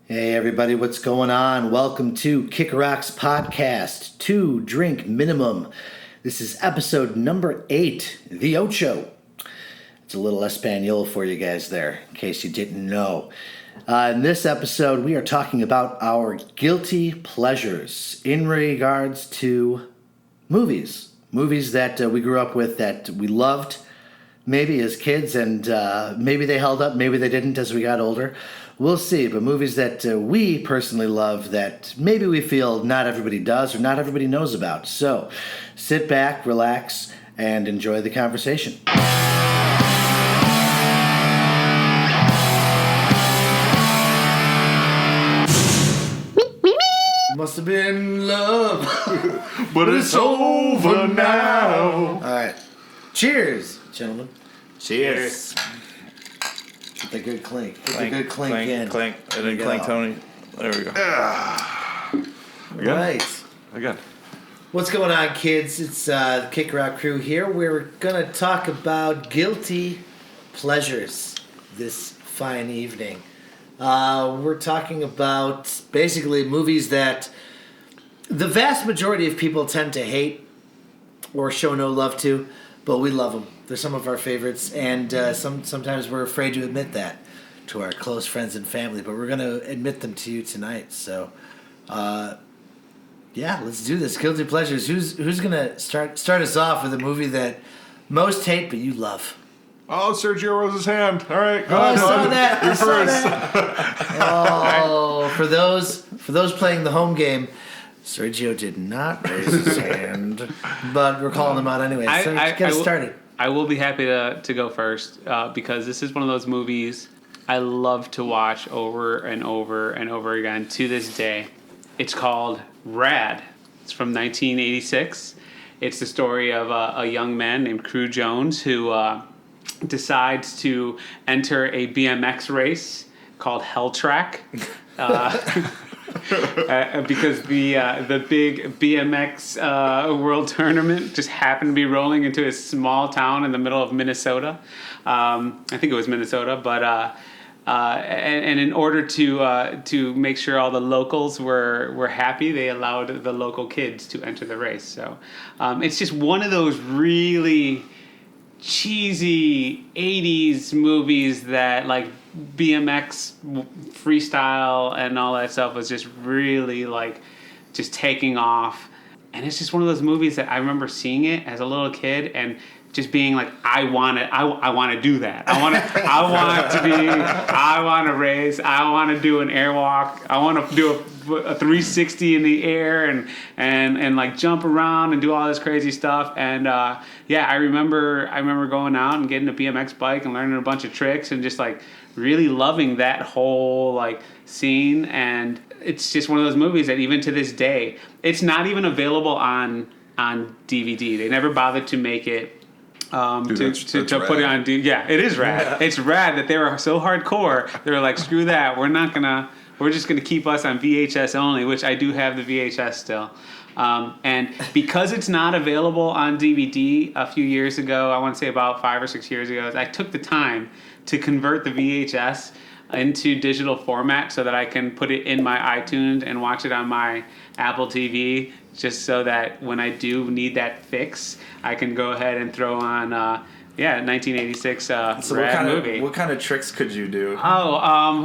Hey everybody, what's going on? Welcome to Kick Rocks Podcast, 2 Drink Minimum. This is episode number 8, the Ocho. It's a little Espanol for you guys there, in case you didn't know. In this episode, we are talking about our guilty pleasures in regards to movies. Movies that we grew up with that we loved, maybe as kids, and maybe they held up, maybe they didn't as we got older. We'll see, but movies that we personally love that maybe we feel not everybody does or not everybody knows about. So sit back, relax, and enjoy the conversation. Must have been love, but it's over now. All right. Cheers, gentlemen. Cheers. Get the good clink. Get the good clink in. Clink. And then clink, Tony. There we go. Right. Again. What's going on, kids? It's the Kick Rock crew here. We're going to talk about guilty pleasures this fine evening. We're talking about basically movies that the vast majority of people tend to hate or show no love to, but we love them. They're some of our favorites, and sometimes we're afraid to admit that to our close friends and family, but we're going to admit them to you tonight. So, yeah, let's do this. Guilty pleasures. Who's going to start us off with a movie that most hate but you love? Oh, Sergio Rose's hand. All right, go I ahead. saw that. You I saw first. that. Oh, for those playing the home game, Sergio did not raise his hand, but we're calling him out anyway. So get us started. I will be happy to go first because this is one of those movies I love to watch over and over and over again to this day. It's called Rad. It's from 1986. It's the story of a young man named Crew Jones who decides to enter a BMX race called Hell Track. Because the big BMX world tournament just happened to be rolling into a small town in the middle of Minnesota. I think it was Minnesota, but and in order to make sure all the locals were happy, they allowed the local kids to enter the race. So it's just one of those really cheesy 80s movies that like BMX freestyle and all that stuff was just really like just taking off. And it's just one of those movies that I remember seeing it as a little kid and just being like, I want to do that. I want to race. I want to do an airwalk. I want to do a 360 in the air and like jump around and do all this crazy stuff. And yeah, I remember going out and getting a BMX bike and learning a bunch of tricks and just like really loving that whole like scene. And it's just one of those movies that even to this day, it's not even available on DVD. They never bothered to make it. Dude, that's to put it on. Yeah, it is rad. Yeah. It's rad that they were so hardcore. They were like, screw that. We're just gonna keep us on VHS only, which I do have the VHS still. And because it's not available on DVD a few years ago, I want to say about 5 or 6 years ago, I took the time to convert the VHS into digital format so that I can put it in my iTunes and watch it on my Apple TV, just so that when I do need that fix, I can go ahead and throw on 1986 so rad movie. What kind of tricks could you do? All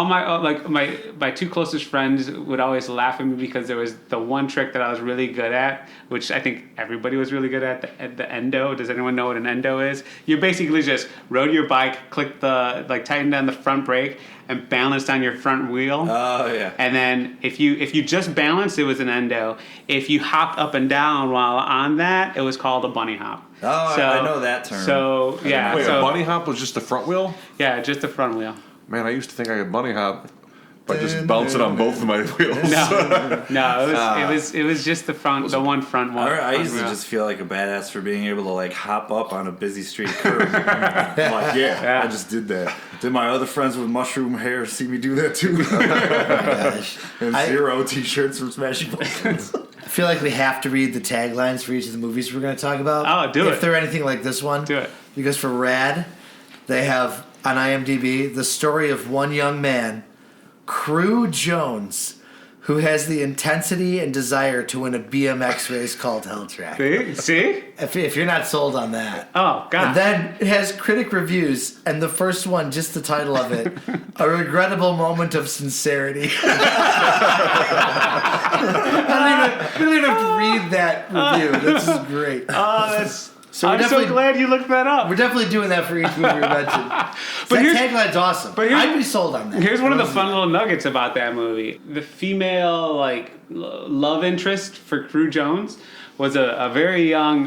my two closest friends would always laugh at me because there was the one trick that I was really good at, which I think everybody was really good at the endo. Does anyone know what an endo is? You basically just rode your bike, click tighten down the front brake, and balanced on your front wheel. Oh yeah. And then if you just balanced, it was an endo. If you hopped up and down while on that, it was called a bunny hop. Oh, so, I know that term. So yeah. Wait, a bunny hop was just the front wheel? Yeah, just the front wheel. Man, I used to think I could bunny hop by just bouncing on both of my wheels. No, it was just the one front one. I used to just feel like a badass for being able to like hop up on a busy street curb. I'm like, yeah, I just did that. Did my other friends with mushroom hair see me do that too? And zero t-shirts from Smashing Pumpkins. I feel like we have to read the taglines for each of the movies we're going to talk about. Oh, do it. If they're anything like this one. Do it. Because for Rad, they have on IMDb the story of one young man Crew Jones, who has the intensity and desire to win a BMX race called Hell Track. See? If you're not sold on that. Oh, God. And then it has critic reviews, and the first one, just the title of it, A Regrettable Moment of Sincerity. I don't even have to read that review. This is great. I'm so glad you looked that up. We're definitely doing that for each movie we mentioned. But That tagline's awesome. but I'd be sold on that. Here's one of the fun little nuggets about that movie. The female love interest for Crew Jones was a very young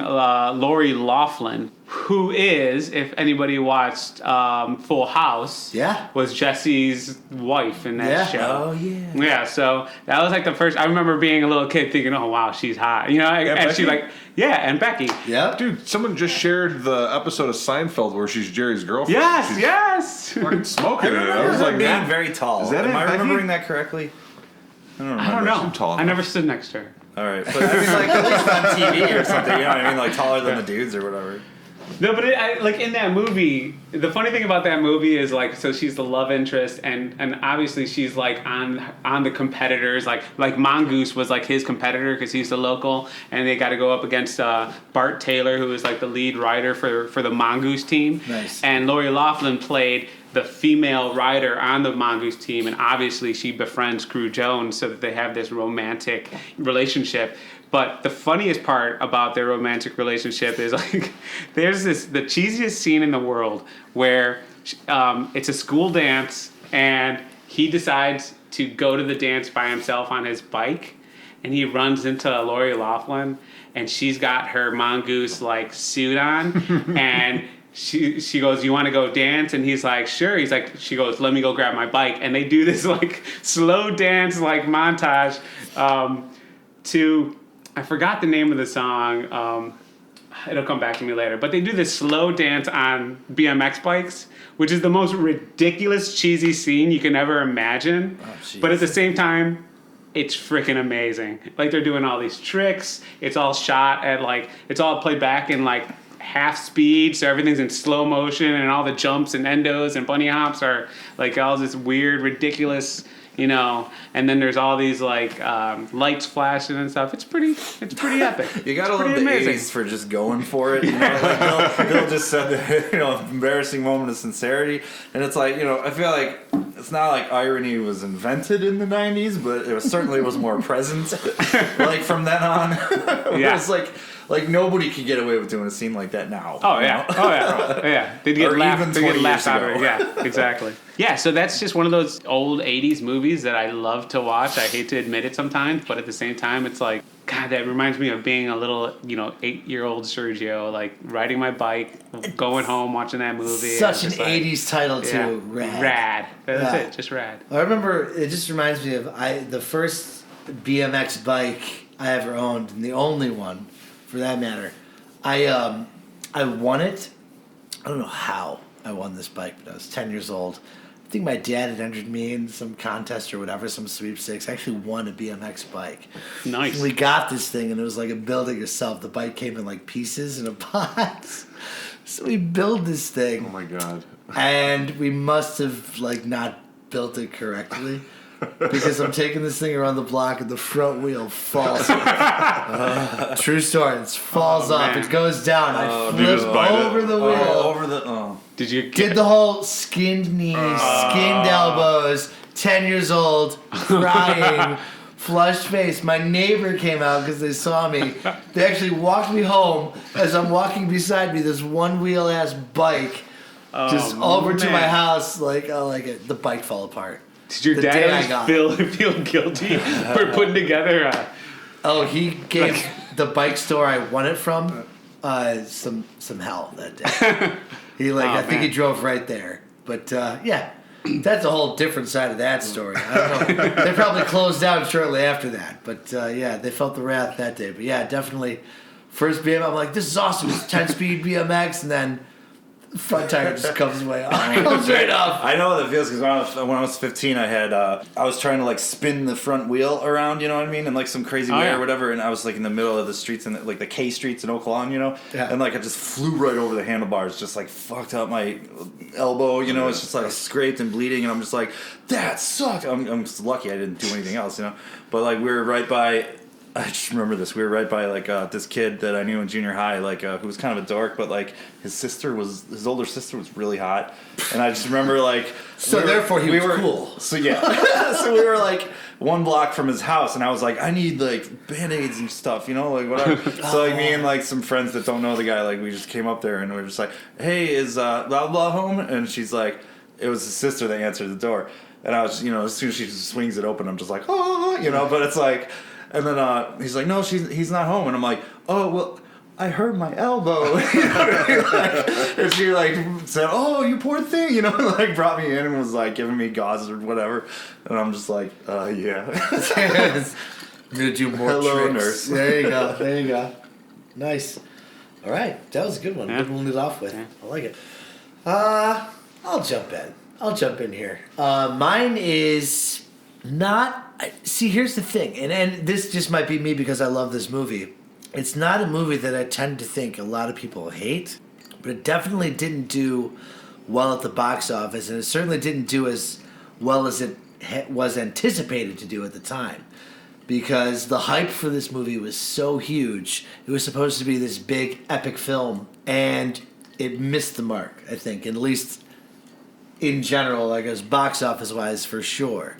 Lori Loughlin, who is, if anybody watched Full House, was Jesse's wife in that show. Oh, yeah. Yeah, so that was like the first. I remember being a little kid thinking, "Oh wow, she's hot," and Becky? she's like, and Becky. Yep. Dude, someone just shared the episode of Seinfeld where she's Jerry's girlfriend. Yes, She's yes. fucking smoking it. I was Her like, being very tall. Is that Am it, I Becky? remembering that correctly? I don't remember. I don't know. I'm tall I never stood next to her. All right, but I mean, like at least on TV or something. You know what I mean? Like taller than the dudes or whatever. No, but in that movie, the funny thing about that movie is so she's the love interest, and obviously she's like on the competitors, like Mongoose was like his competitor because he's the local, and they got to go up against Bart Taylor, who is like the lead rider for the Mongoose team. Nice. And Lori Loughlin played the female rider on the Mongoose team, and obviously she befriends Crew Jones so that they have this romantic relationship. But the funniest part about their romantic relationship is there's the cheesiest scene in the world where it's a school dance and he decides to go to the dance by himself on his bike, and he runs into Lori Loughlin, and she's got her Mongoose suit on, and she goes, "You want to go dance?" And he's like, "Sure." She goes, "Let me go grab my bike," and they do this slow dance montage to. I forgot the name of the song. It'll come back to me later. But they do this slow dance on BMX bikes, which is the most ridiculous, cheesy scene you can ever imagine. But at the same time, it's freaking amazing. They're doing all these tricks. It's all shot at it's all played back in half speed, so everything's in slow motion, and all the jumps and endos and bunny hops are all this weird, ridiculous. And then there's all these lights flashing and stuff. It's pretty epic. You gotta love the amazing. 80s for just going for it. Bill just said that, embarrassing moment of sincerity, and it's I feel like it's not like irony was invented in the 90s, but it certainly was more present. From then on, Yeah. It's nobody could get away with doing a scene like that now. Oh yeah, yeah. They'd get Or laughed. even They'd get 20 laughed years out of it. ago. Yeah, exactly. Yeah, so that's just one of those old '80s movies that I love to watch. I hate to admit it sometimes, but at the same time, it's God, that reminds me of being a little, 8-year-old Sergio, riding my bike, going home, watching that movie. Such an 80s title, too. Yeah, Rad. rad. That's it, just rad. I remember, it just reminds me of the first BMX bike I ever owned, and the only one, for that matter. I won it. I don't know how I won this bike, but I was 10 years old. I think my dad had entered me in some contest or whatever, some sweepstakes. I actually won a BMX bike. Nice. And we got this thing, and it was like a build it yourself. The bike came in pieces in a box. So we built this thing. oh my God. And we must have not built it correctly. Because I'm taking this thing around the block and the front wheel falls off. True story. It falls off. man. It goes down. I you just flip bite it? over the wheel. Over the Did you Did the whole skinned knees, skinned elbows, 10 years old, crying, flushed face. My neighbor came out because they saw me. They actually walked me home as I'm walking beside me, this one-wheel ass bike, just over to man. my house. The bike fell apart. Did your The day I dad got feel guilty for putting together He gave the bike store I won it from some hell that day. I think he man. drove right there. But yeah, that's a whole different side of that story. I don't know. They probably closed down shortly after that. But yeah, they felt the wrath that day. But yeah, definitely first BMX. I'm like, this is awesome. It's 10-speed BMX, and then Front tire just comes way off. Comes right off. I know what it feels because when I was 15, I was trying to like spin the front wheel around, you know what I mean, in like some crazy way or whatever, and I was like in the middle of the streets and like the K streets in Oak Lawn, you know, and like I just flew right over the handlebars, just like fucked up my elbow, you know, it's just like scraped and bleeding, and I'm just like, that sucked. I'm just lucky I didn't do anything else, you know, but like we were right by. I just remember this. We were right by like this kid that I knew in junior high, like who was kind of a dork, but like his older sister was really hot, and I just remember like. So therefore he was cool. So yeah, so we were like 1 block from his house, and I was like, I need like Band-Aids and stuff, you know, like whatever. So like me and like some friends that don't know the guy, like we just came up there and we were just like, hey, is blah blah home? And she's like, it was his sister that answered the door, and I was, you know, as soon as she swings it open, I'm just like, oh, you know, but it's like. And then he's like, no, he's not home. And I'm like, oh, well, I hurt my elbow. You know what I mean? Like, and she like said, oh, you poor thing, you know, like brought me in and was like giving me gauze or whatever. And I'm just like, yeah. I'm going to do more Hello, tricks. nurse. There you go. Nice. All right. That was a good one. Yeah. Good one to lead off with. Yeah. I like it. I'll jump in here. Mine is not... See, here's the thing. And this just might be me because I love this movie. It's not a movie that I tend to think a lot of people hate. But it definitely didn't do well at the box office. And it certainly didn't do as well as it was anticipated to do at the time. Because the hype for this movie was so huge. It was supposed to be this big, epic film. And it missed the mark, I think. At least in general, like as box office-wise, for sure.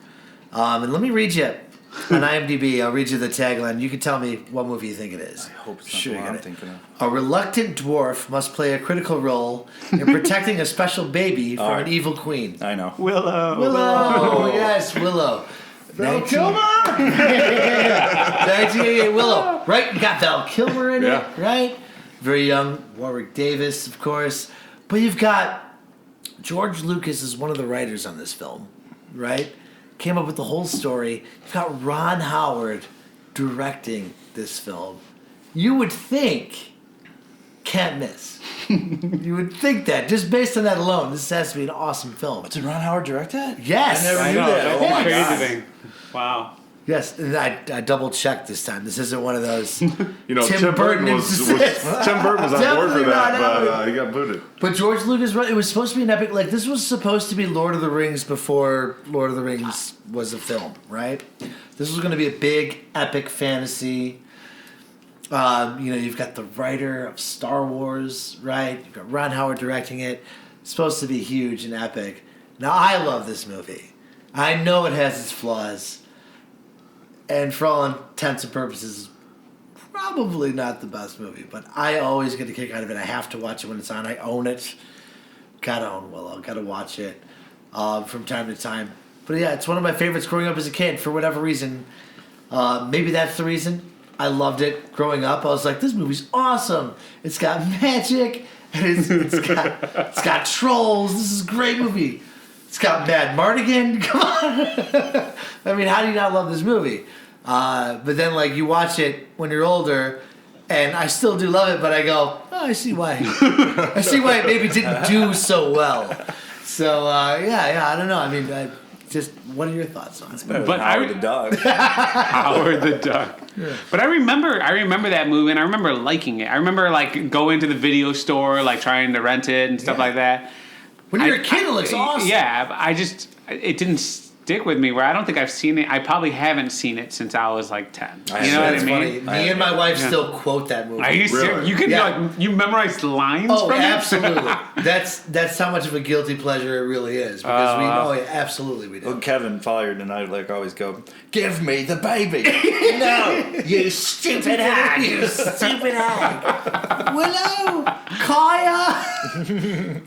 And let me read you on IMDb. I'll read you the tagline. You can tell me what movie you think it is. I hope it's not Sure, what you I'm got it. thinking of. A reluctant dwarf must play a critical role in protecting a special baby from an evil queen. I know. Willow. Willow, yes, Willow. Val Kilmer! 1988 Willow. Right, you got Val Kilmer in Yeah. it, right? Very young Warwick Davis, of course. But you've got George Lucas is one of the writers on this film, right? Came up with the whole story. You've got Ron Howard directing this film. You would think, can't miss. You would think that, just based on that alone, this has to be an awesome film. Did Ron Howard direct that? Yes. I never I knew know. that. That's Oh my crazy God. thing. Wow. Yes, and I double checked this time. This isn't one of those. You know, Tim Burton was Tim Burton was on board for Definitely that, not but he got booted. But George Lucas, it was supposed to be an epic. Like this was supposed to be Lord of the Rings before Lord of the Rings was a film, right? This was going to be a big epic fantasy. You've got the writer of Star Wars, right? You've got Ron Howard directing it. It's supposed to be huge and epic. Now I love this movie. I know it has its flaws. And for all intents and purposes, probably not the best movie, but I always get a kick out of it. I have to watch it when it's on. I own it. Gotta own Willow. Gotta watch it from time to time. But yeah, it's one of my favorites growing up as a kid for whatever reason. Maybe that's the reason. I loved it growing up. I was like, this movie's awesome. It's got magic. And it's got trolls. This is a great movie. It's got Mad Mardigan. Come on. I mean, how do you not love this movie? But then, like, you watch it when you're older, and I still do love it, but I go, oh, I see why. I see why it maybe didn't do so well. So, I don't know. I mean, just what are your thoughts on it? But Howard the dog. Howard the Duck. Yeah. But I remember that movie, and I remember liking it. I remember like going to the video store, like trying to rent it and stuff like that. When you're a kid, it looks awesome. Yeah, but it didn't stick with me. Where I don't think I've seen it. I probably haven't seen it since I was like 10. You know what I mean? Funny. Me and my wife still quote that movie. Are you serious? You can you memorize lines from it? Absolutely. That's how much of a guilty pleasure it really is because absolutely we do. Well, Kevin Folliard and I like always go, give me the baby. No, you stupid hag! You stupid hag! Willow, Kaya.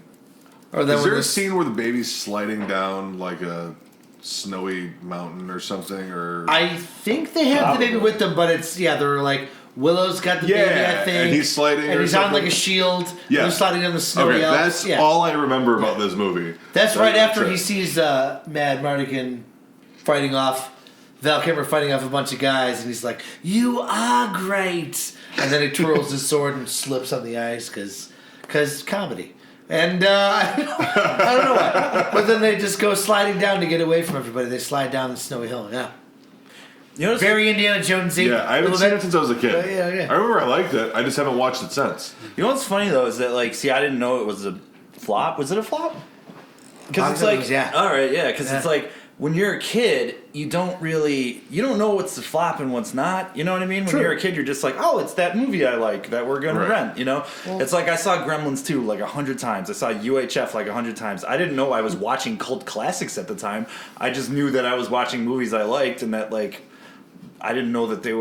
Or then Is there a scene where the baby's sliding down like a snowy mountain or something? Or I think they have the baby with them, but it's they're like Willow's got the baby, I think, and he's sliding, and or he's on something? like a shield. Yeah, they're sliding down the snowy Alps. That's all I remember about this movie. That's right after it. he sees Mad Mardigan fighting off Val Kilmer fighting off a bunch of guys, and he's like, "You are great," and then he twirls his sword and slips on the ice because comedy. And I don't know why. But then they just go sliding down to get away from everybody. They slide down the snowy hill. Yeah. You know, Very Indiana Jonesy. Yeah, I haven't seen it since I was a kid. Yeah. I remember I liked it. I just haven't watched it since. you know what's funny though is that like, see, I didn't know it was a flop. Was it a flop? Because it's like, yeah. all right, yeah. Because it's Yeah. like when you're a kid, you don't know what's the flop and what's not. You know what I mean? When True. you're a kid, you're just like, oh, it's that movie I like that we're gonna Right. rent. You know, it's like I saw Gremlins 2 like 100 times. I saw UHF like 100 times. I didn't know I was watching cult classics at the time. I just knew that I was watching movies I liked and that like. I didn't know that they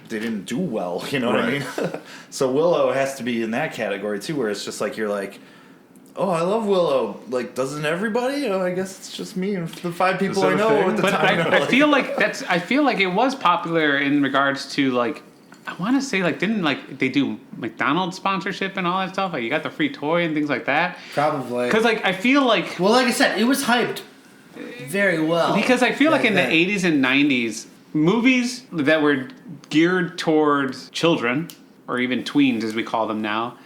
didn't do well, you know what I Right. mean? So Willow has to be in that category too, where it's just like you're like, oh, I love Willow. Like, doesn't everybody? Oh, I guess it's just me and the 5 people Is that I a know thing? at the But time. I feel like I feel like it was popular in regards to like, I want to say like, didn't like they do McDonald's sponsorship and all that stuff? Like you got the free toy and things like that. Probably. Because like I feel like Well, like I said, it was hyped very well. because I feel like in the then. 80s and 90s, movies that were geared towards children or even tweens as we call them now,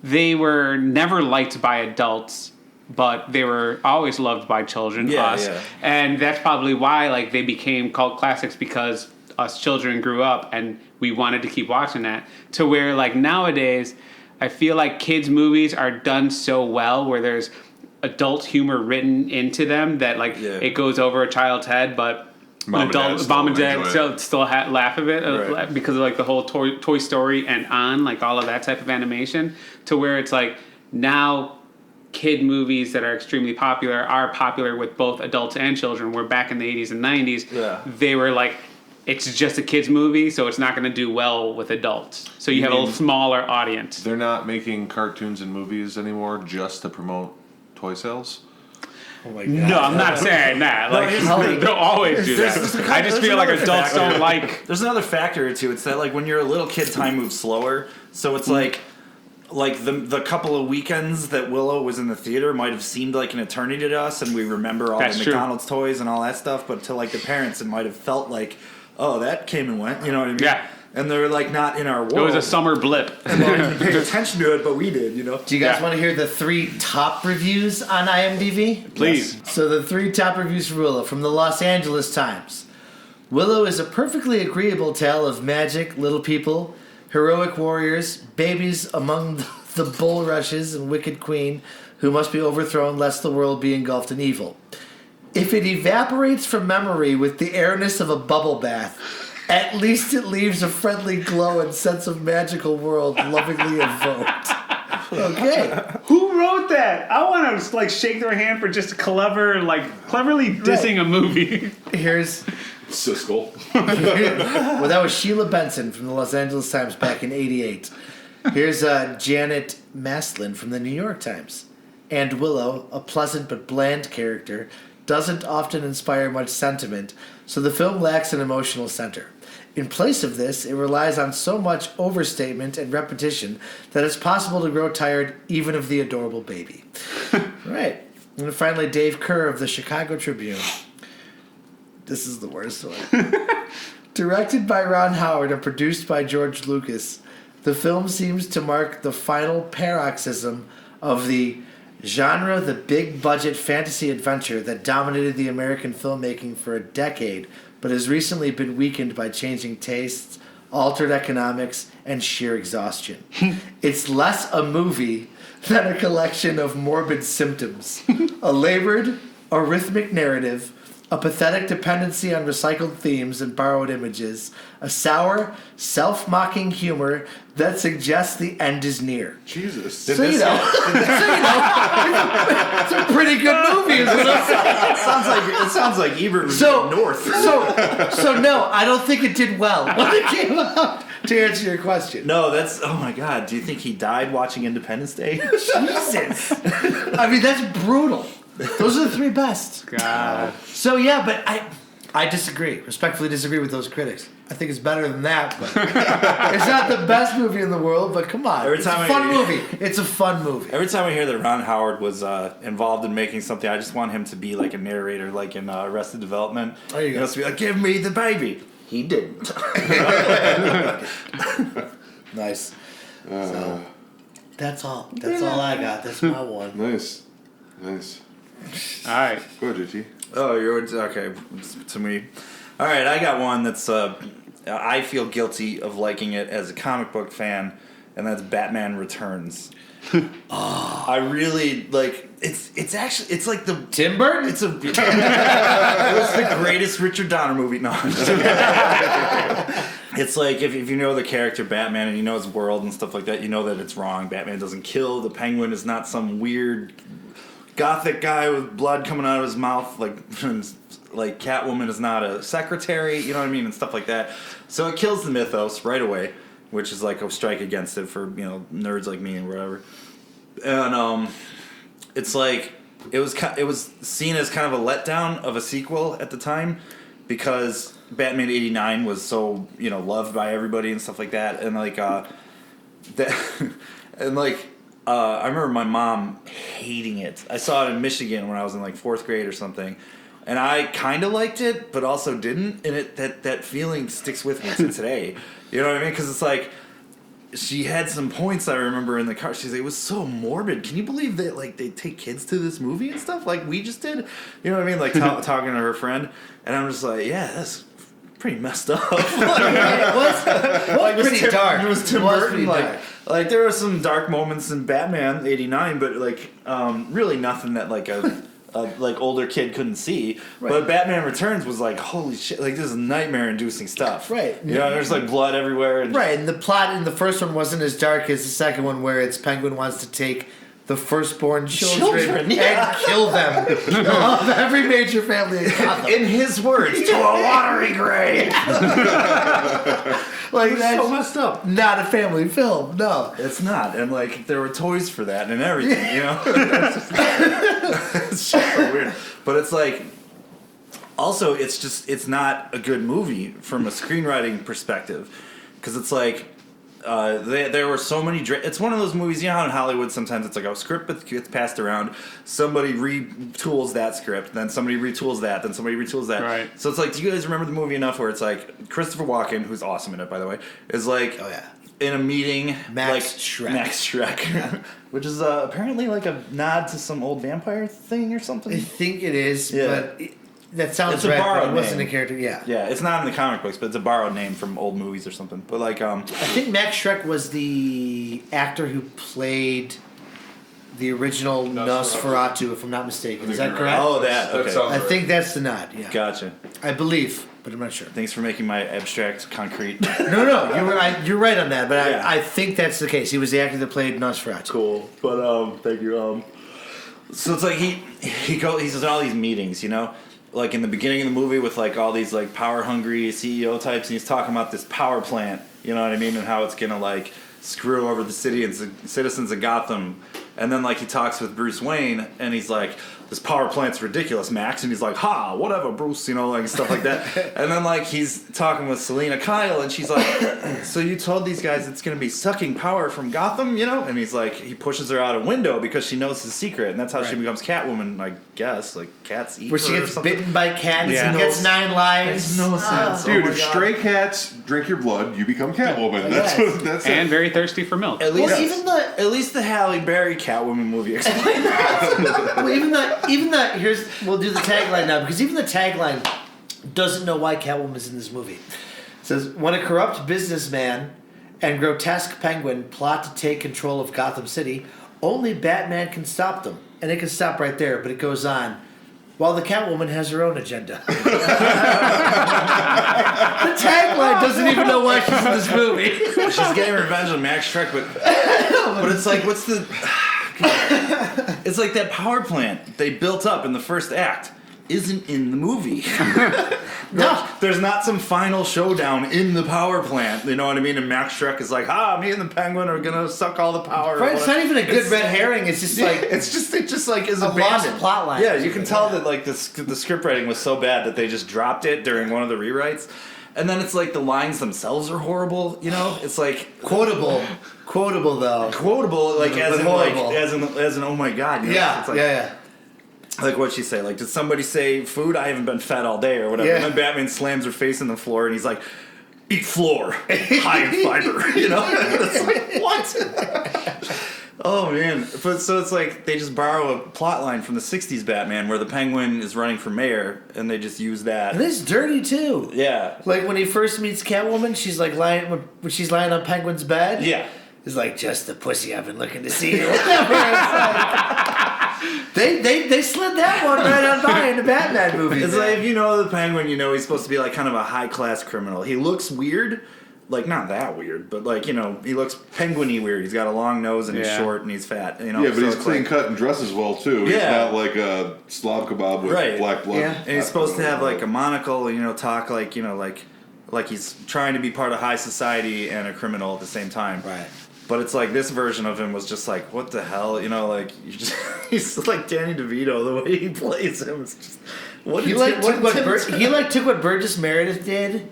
they were never liked by adults, but they were always loved by children, Yeah, us. yeah. And that's probably why like they became cult classics, because us children grew up and we wanted to keep watching that. To where like nowadays, I feel like kids movies are done so well where there's adult humor written into them that like Yeah. it goes over a child's head, but Mom and Dad still mom and dad enjoy still laugh of it Right. because of like the whole Toy Story and on like all of that type of animation, to where it's like now kid movies that are extremely popular are popular with both adults and children. Where back in the 80s and 90s, Yeah. they were like, it's just a kids movie, so it's not going to do well with adults. So you have a mean- smaller audience. They're not making cartoons and movies anymore just to promote toy sales. Oh my God. No, I'm not saying that. Like here's the thing. they'll always do that. I just there's feel like another adults factor. don't like. There's another factor too. It's that like when you're a little kid, time moves slower. So it's like the couple of weekends that Willow was in the theater might have seemed like an eternity to us, and we remember all That's the true. McDonald's toys and all that stuff. But to like the parents, it might have felt like, oh, that came and went. You know what I mean? Yeah. And they're like not in our world. It was a summer blip. And they didn't pay attention to it, but we did. You know. Do you guys Yeah. want to hear the 3 top reviews on IMDb? Please. So the 3 top reviews for Willow from the Los Angeles Times. Willow is a perfectly agreeable tale of magic, little people, heroic warriors, babies among the bulrushes and wicked queen who must be overthrown lest the world be engulfed in evil. If it evaporates from memory with the airness of a bubble bath, at least it leaves a friendly glow and sense of magical world lovingly evoked. Okay. Who wrote that? I want to like shake their hand for just cleverly dissing a movie. Here's Siskel. well, that was Sheila Benson from the Los Angeles Times back in '88. Here's Janet Maslin from the New York Times. And Willow, a pleasant but bland character, doesn't often inspire much sentiment, so the film lacks an emotional center. In place of this, it relies on so much overstatement and repetition that it's possible to grow tired even of the adorable baby. Right. And finally, Dave Kerr of the Chicago Tribune. This is the worst one. Directed by Ron Howard and produced by George Lucas, the film seems to mark the final paroxysm of the genre, the big budget fantasy adventure that dominated the American filmmaking for a decade, but has recently been weakened by changing tastes, altered economics, and sheer exhaustion. It's less a movie than a collection of morbid symptoms, a labored, arrhythmic narrative, a pathetic dependency on recycled themes and borrowed images, a sour, self-mocking humor that suggests the end is near. Jesus. So you know, it's a pretty good movie, is what I'm saying. It sounds like Ebert was So north. So no, I don't think it did well when it came out. To answer your question, No, that's oh my god. Do you think he died watching Independence Day? Jesus. I mean, that's brutal. Those are the 3 best. God. So yeah, but I disagree. Respectfully disagree with those critics. I think it's better than that, but it's not the best movie in the world. But come on, Every it's a time fun I- movie. It's a fun movie. Every time I hear that Ron Howard was involved in making something, I just want him to be like a narrator, like in Arrested Development. There you go. He has to be like, "Give me the baby." He didn't. Nice. So, That's all. That's all I got. That's my one. Nice. All right. Go ahead, JT. Oh, you're okay. It's to me. All right, I got one that's I feel guilty of liking it as a comic book fan, and that's Batman Returns. I really like. It's actually like the Tim Burton? It's a. It was the greatest Richard Donner movie. No. It's like if you know the character Batman and you know his world and stuff like that, you know that it's wrong. Batman doesn't kill. The Penguin is not some weird gothic guy with blood coming out of his mouth. Like Catwoman is not a secretary. You know what I mean, and stuff like that. So it kills the mythos right away, which is like a strike against it for nerds like me and whatever. And it's like it was seen as kind of a letdown of a sequel at the time because Batman '89 was so loved by everybody and stuff like that, and like I remember my mom hating it. I saw it in Michigan when I was in like 4th grade or something, and I kind of liked it, but also didn't, and that feeling sticks with me to today. You know what I mean? Because it's like. She had some points I remember in the car. She's like, it was so morbid. Can you believe that like they take kids to this movie and stuff like we just did? You know what I mean? Like talking to her friend, and I'm just like, yeah, that's pretty messed up. It was pretty dark. It was Tim Burton. Like there were some dark moments in Batman '89, but like really nothing that like a like older kid couldn't see. Right. But Batman Returns was like, holy shit, like this is nightmare-inducing stuff. Right. There's like blood everywhere. Right, and the plot in the first one wasn't as dark as the second one, where it's Penguin wants to take the firstborn children and kill them of every major family in Gotham. In his words, to a watery grave. Like that's so messed up. Not a family film, no. It's not, and like there were toys for that and everything, It's just so weird. But it's like, also it's not a good movie from a screenwriting perspective, because it's like. There were so many. It's one of those movies, how in Hollywood sometimes it's like a script gets passed around, somebody retools that script, then somebody retools that, then somebody retools that. Right. So it's like, do you guys remember the movie enough where it's like Christopher Walken, who's awesome in it by the way, is like in a meeting, Max Schreck, which is apparently like a nod to some old vampire thing or something. I think it is, Yeah. but that sounds It's a right. borrowed But it wasn't name. a character. Yeah. Yeah, it's not in the comic books, but it's a borrowed name from old movies or something. But like, I think Max Schreck was the actor who played the original Nosferatu, if I'm not mistaken. Is that correct? oh, that okay. sounds I think that's the nod. Yeah. Gotcha. I believe, but I'm not sure. Thanks for making my abstract concrete. No, you're right on that. But Yeah. I think that's the case. He was the actor that played Nosferatu. Cool, but thank you. So it's like he goes in all these meetings, like in the beginning of the movie with like all these like power hungry CEO types, and he's talking about this power plant, you know what I mean, and how it's gonna like screw over the city and citizens of Gotham. And then like he talks with Bruce Wayne, and he's like, this power plant's ridiculous, Max. And he's like, ha, whatever, Bruce, like stuff like that. And then like he's talking with Selena Kyle, and she's like, so you told these guys it's going to be sucking power from Gotham, And he's like, he pushes her out a window because she knows his secret. And that's how she becomes Catwoman, I guess. Like cats eat Where she her or gets something. bitten by cats Yeah. and gets 9 lives. Makes no sense. Dude, Oh my if God. stray cats drink your blood, you become Catwoman. Yes. That's And it. very thirsty for milk. At least, Well, at least the Halle Berry Catwoman movie explained Well, even the we'll do the tagline now, because even the tagline doesn't know why Catwoman's in this movie. It says, when a corrupt businessman and grotesque penguin plot to take control of Gotham City, only Batman can stop them. And it can stop right there, but it goes on. While the Catwoman has her own agenda. The tagline doesn't even know why she's in this movie. She's getting revenge on Max Schreck, but it's like, what's the... It's like that power plant they built up in the first act isn't in the movie. No. There's not some final showdown in the power plant, you know what I mean? And Max Schreck is like, me and the Penguin are gonna suck all the power. Right, it's not even a good red herring. It's just like... it just like is a lost abandoned. plot line. Yeah, you can tell that like the script writing was so bad that they just dropped it during one of the rewrites. And then it's like the lines themselves are horrible, It's like Quotable though. quotable, like But horrible. as in oh my god, Yeah, It's like, yeah. Like what'd she say? Like, did somebody say food? I haven't been fed all day or whatever. Yeah. And then Batman slams her face in the floor and he's like, eat floor, high in fiber. It's like, what? Oh man! But so it's like they just borrow a plot line from the '60s Batman, where the Penguin is running for mayor, and they just use that. And it's dirty too. Yeah. Like when he first meets Catwoman, she's like lying when she's lying on Penguin's bed. Yeah. It's like, just the pussy I've been looking to see. Or whatever. It's like, they slid that one right on by in the Batman movie. It's like, if you know the Penguin, you know he's supposed to be like kind of a high class criminal. He looks weird, like not that weird, but like, you know, he looks penguin-y weird. He's got a long nose and he's short and he's fat. You know, Yeah, but so he's it's clean like, cut and dresses well too. He's Yeah. not like a Slav kebab with Right. black blood. Yeah. and he's supposed to have like a monocle, you know, talk like, you know, like he's trying to be part of high society and a criminal at the same time. Right. But it's like this version of him was just like, what the hell, you know, like you just he's like Danny DeVito the way he plays him. It's just what He did like Tim- what Tim- he like took what Burgess Meredith did,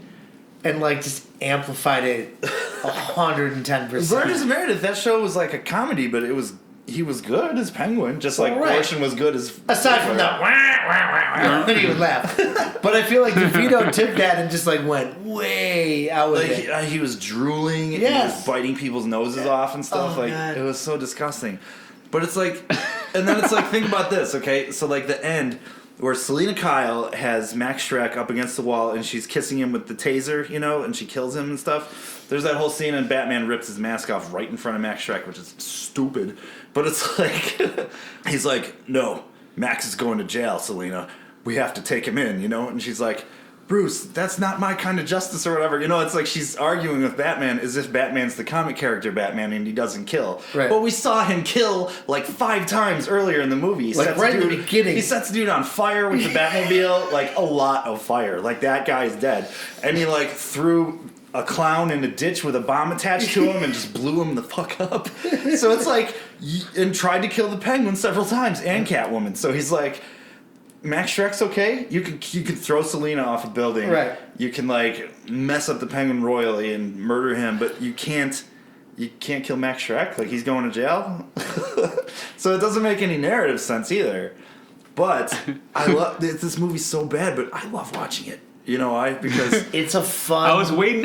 and like just amplified it 110%. Burgess Meredith, that show was like a comedy, but he was good as Penguin, just like Right. Orson was good as. Aside from that, when he would laugh. But I feel like DeVito took that and just like went way out with Like it. he was drooling, and he Yes. was biting people's noses off and stuff. Oh, like God. it was so disgusting. But it's like, and then it's like, think about this, okay? So like the end where Selena Kyle has Max Schreck up against the wall and she's kissing him with the taser, you know, and she kills him and stuff. There's that whole scene and Batman rips his mask off right in front of Max Schreck, which is stupid. But it's like, he's like, no, Max is going to jail, Selena. We have to take him in, you know? And she's like, Bruce, that's not my kind of justice or whatever. You know, it's like she's arguing with Batman as if Batman's the comic character Batman and he doesn't kill. Right. But we saw him kill like 5 times earlier in the movie. He Like, sets right a in the beginning. He sets a dude on fire with the Batmobile, like a lot of fire. Like that guy's dead. And he like threw a clown in a ditch with a bomb attached to him and just blew him the fuck up. So it's like, and tried to kill the Penguin several times and Catwoman. So he's like, Max Schreck's okay. You could throw Selena off a building. Right. You can like mess up the Penguin royally and murder him, but you can't kill Max Schreck. Like he's going to jail. So it doesn't make any narrative sense either. But I love this movie's so bad, but I love watching it. You know why? Because It's a fun. I was waiting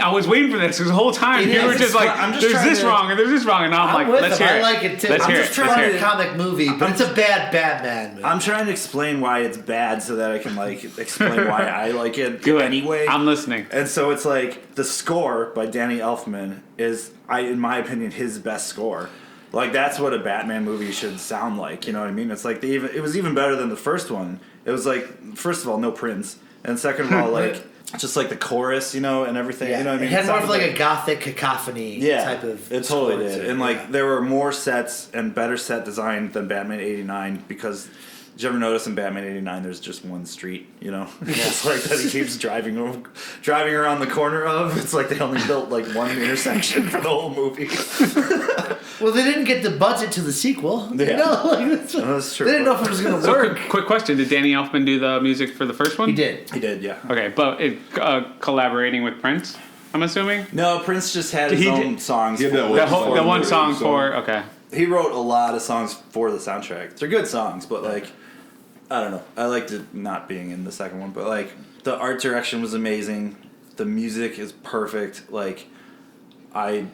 for this the whole time. It You is. were just It's like, fun. I'm just there's trying this to- wrong and there's this wrong, and now I'm I'm like, with let's him. hear I it. like it too. Let's I'm hear just it. trying Let's to hear a it. comic movie, but it's a bad Batman movie. I'm trying to explain why it's bad so that I can like explain why I like it Do it. anyway. I'm listening. And so it's like the score by Danny Elfman is, in my opinion, his best score. Like that's what a Batman movie should sound like. You know what I mean? It's like it was even better than the first one. It was like, first of all, no Prince, and second of all, like just like the chorus, you know, and everything. Yeah. You know what I mean? It had more of sounded like a gothic cacophony type of. it totally score did. to it, And yeah. like there were more sets and better set design than Batman '89 because. Did you ever notice in Batman '89 there's just one street, you know? It's like that he keeps driving around the corner of. It's like they only built like one intersection for the whole movie. Well, they didn't get the budget to the sequel. You Yeah. know? Like, That's true. They didn't know if it was going to So work. quick question: did Danny Elfman do the music for the first one? He did. He did, yeah. Okay, but collaborating with Prince, I'm assuming. No, Prince just had his He own did- songs. He had that for- one The one song song for okay. He wrote a lot of songs for the soundtrack. They're good songs, but like, I don't know. I liked it not being in the second one, but like, the art direction was amazing. The music is perfect. Like, I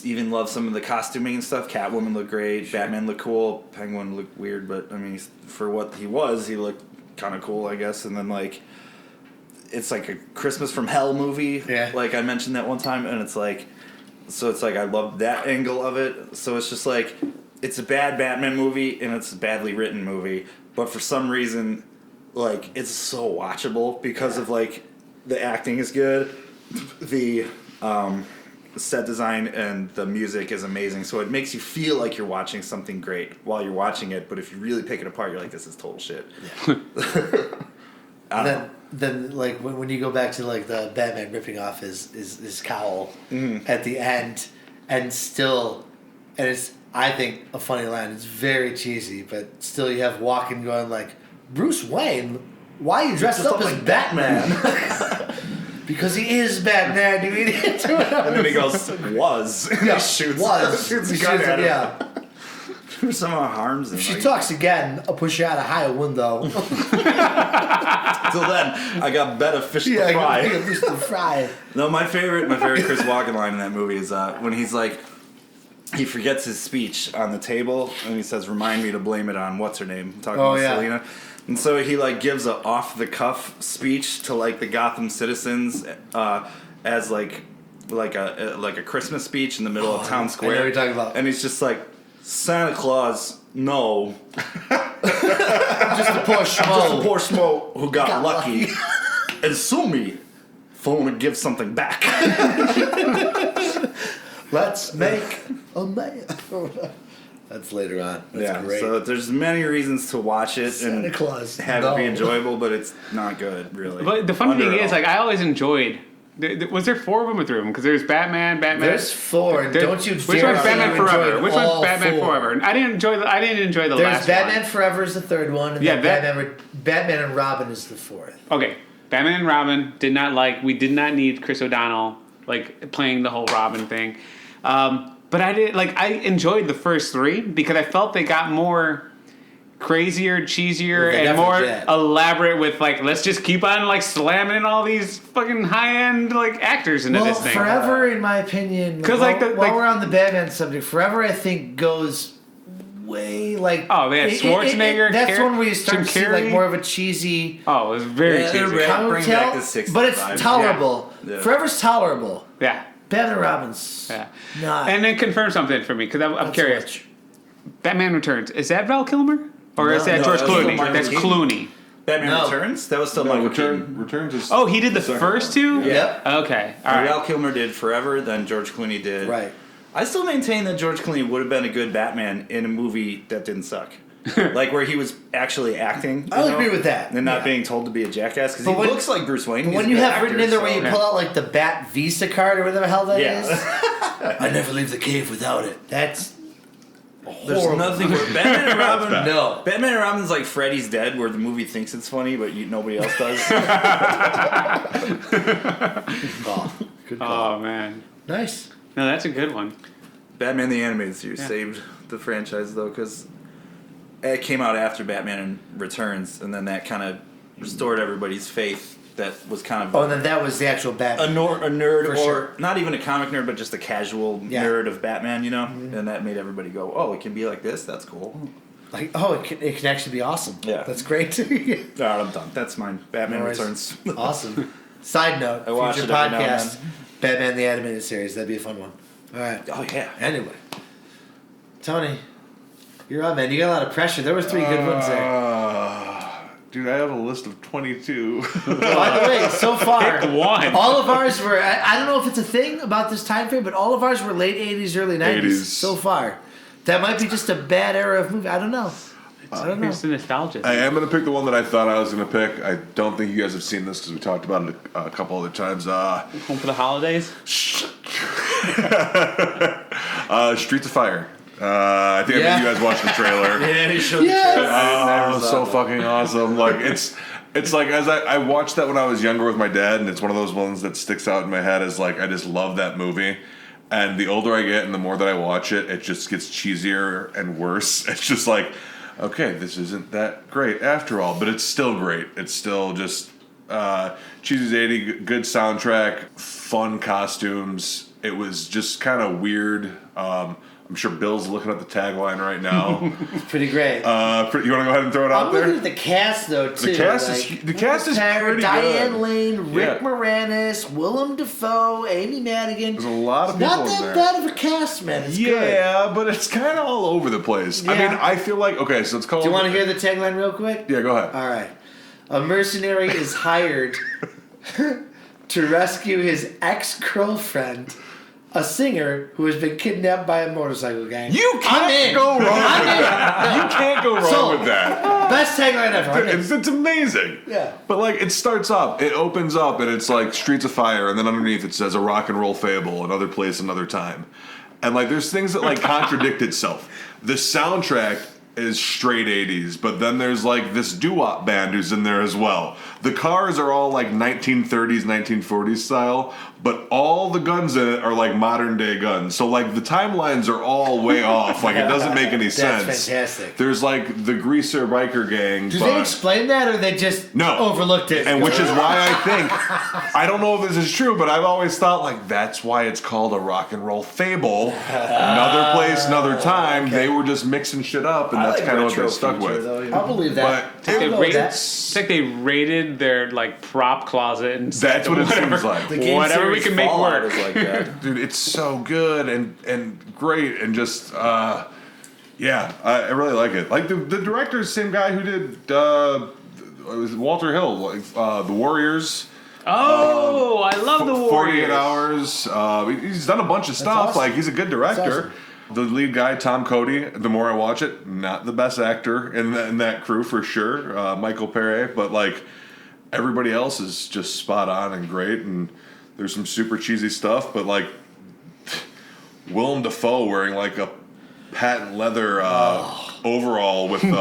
even love some of the costuming and stuff. Catwoman looked great. Batman looked cool. Penguin looked weird, but I mean, for what he was, he looked kind of cool, I guess. And then like, it's like a Christmas from Hell movie. Yeah. Like I mentioned that one time, and it's like, so it's like I love that angle of it. So it's just like, it's a bad Batman movie and it's a badly written movie, but for some reason, like it's so watchable because of like the acting is good, the set design and the music is amazing. So it makes you feel like you're watching something great while you're watching it. But if you really pick it apart, you're like, this is total shit. I don't know. Then like when you go back to like the Batman ripping off his cowl at the end, and still, and it's I think a funny line. It's very cheesy, but still you have Walken going like, Bruce Wayne, why are you dressed up as Batman? Because he is Batman, you idiot. And then he goes, was. And Yeah, he shoots, was. shoots a He gun shoots at it, him. yeah. Somehow harms him. If she like, talks again, I'll push you out a higher window. Till then, I got better fish to Yeah, fry. Mr. Fry. No, my favorite Chris Walken line in that movie is when he's like, he forgets his speech on the table, and he says, "Remind me to blame it on what's her name." I'm talking Oh, about yeah. Selena. And so he like gives a off the cuff speech to like the Gotham citizens as like a Christmas speech in the middle of town square. I know what you're talking about. And he's just like, "Santa Claus, no, Just a poor just a schmo. poor schmo who got Got lucky, and sue me for want to give something back." Let's make a man. That's later on. That's great. So there's many reasons to watch it Santa and Claus. have no. it be enjoyable, but it's not good, really. But the funny thing is, Underall. like, I always enjoyed. Was there 4 of them or 3 of them? Because there's Batman. There's 4, and don't you Which dare one's say Batman you Forever? enjoyed Which all one's Batman 4. Forever? I didn't enjoy the There's last Batman one. Forever is the 3rd one, and Yeah, then Batman and Robin is the 4th. Okay, Batman and Robin did not like. We did not need Chris O'Donnell like playing the whole Robin thing. But I did like. I enjoyed the first 3 because I felt they got more crazier, cheesier, They and more definitely did. elaborate with like, let's just keep on like slamming all these fucking high end like actors into Well, this thing. Forever, in my opinion, 'Cause, while, like, the- while like- we're on the Batman subject, Forever I think goes way like. Oh, they had Schwarzenegger, that's one where you start Jim to see like Carrey. more of a cheesy. Oh, it was very Yeah, they're cheesy. rare. comic Bring tale, back the 60s but it's vibe. tolerable. Yeah. Forever's tolerable. Yeah. Batman and Robin's Yeah. not. And then confirm something for me because I'm not so curious. much. Batman Returns, is that Val Kilmer or is No, that no, George that's still Clooney? Michael That's Keaton. Clooney. Batman No. Returns? That was still No, Michael Keaton. Returns is. Oh, he did the second first one. 2. Yep. Okay. All right. Val Kilmer did Forever, then George Clooney did. Right. I still maintain that George Clooney would have been a good Batman in a movie that didn't suck. Like where he was actually acting. I'll you know, agree with that. And not Yeah. being told to be a jackass because he But when- looks like Bruce Wayne. But He's when a you good have actor, written in there where you so- pull out like the Bat Visa card or whatever the hell that is, Yeah. I never leave the cave without it. That's There's horrible. nothing where Batman and Robin. No. Batman and Robin's like Freddy's Dead, where the movie thinks it's funny, but nobody else does. Oh, good call. Oh man. Nice. No, that's a good one. Batman the Animated Series Yeah. saved the franchise though, because it came out after Batman Returns, and then that kind of restored everybody's faith. That was kind of Oh, and then that was the actual a Batman. nerd, For or sure. not even a comic nerd, but just a casual Yeah. nerd of Batman, you know? And that made everybody go, "Oh, it can be like this. That's cool." Like, oh, it can actually be awesome. Yeah. That's great. All right, I'm done. That's mine. Batman No worries. Returns. Awesome. Side note, I watch future it every now and podcast, Batman the Animated Series. That'd be a fun one. All right. Oh yeah. Anyway, Tony, you're up, man. You got a lot of pressure. There were 3 good ones there. Dude, I have a list of 22. By the way, so far, Pick one. all of ours were. I don't know if it's a thing about this time frame, but all of ours were late 80s, early 90s 80s. so far. That might be just a bad era of movie. I don't know. I don't know. It's the nostalgia. I am going to pick the one that I thought I was going to pick. I don't think you guys have seen this because we talked about it a couple other times. Home for the holidays. Streets of Fire. I think Yeah. I made you guys watch the trailer. Yeah, he showed Yes! the trailer. I never Oh, saw so that. fucking awesome! Like it's like as I watched that when I was younger with my dad, and it's one of those ones that sticks out in my head as like I just love that movie. And the older I get, and the more that I watch it, it just gets cheesier and worse. It's just like, okay, this isn't that great after all, but it's still great. It's still just cheesy's 80, good soundtrack, fun costumes. It was just kind of weird. I'm sure Bill's looking at the tagline right now. It's pretty great. You want to go ahead and throw it out I'm looking there? at the cast though too. The cast is pretty Diane good. Lane, Rick Yeah. Moranis, Willem Dafoe, Amy Madigan. There's a lot of Not people in that there. bad of a cast, man. It's good. Yeah, but it's kind of all over the place. I Yeah. mean, I feel like okay, so it's called. Do you want to hear the tagline real quick? Yeah, go ahead. All right. A mercenary is hired to rescue his ex-girlfriend, a singer who has been kidnapped by a motorcycle gang. You I'm can't in. go wrong with I'm in. that. You can't go wrong So- with that. Best tagline ever. I'm in. It's amazing. Yeah. But like it starts up, it opens up, and it's like Streets of Fire, and then underneath it says a rock and roll fable, another place, another time. And like there's things that like contradict itself. The soundtrack is straight 80s, but then there's like this doo-wop band who's in there as well. The cars are all like 1930s, 1940s style, but all the guns in it are like modern day guns. So like the timelines are all way off. Like it doesn't make any sense. That's fantastic. There's like the Greaser biker gang. Do they explain that, or they just overlooked it? And which is why I think, I don't know if this is true, but I've always thought like that's why it's called a rock and roll fable. Another place, another time. Okay. They were just mixing shit up, and that's kind of what they stuck with. Though, I'll believe that. But it's like they raided their like prop closet and that's what it seems like. Whatever we can make work. Like that. Dude, it's so good and great and just yeah, I really like it. Like the director's the same guy who did it was Walter Hill, like The Warriors. Oh, I love The Warriors. 48 Hours. He's done a bunch of stuff. Awesome. Like he's a good director. The lead guy, Tom Cody, the more I watch it, not the best actor in that crew for sure. Michael Pere, but like everybody else is just spot on and great. And there's some super cheesy stuff, but like Willem Dafoe wearing like a patent leather overall with with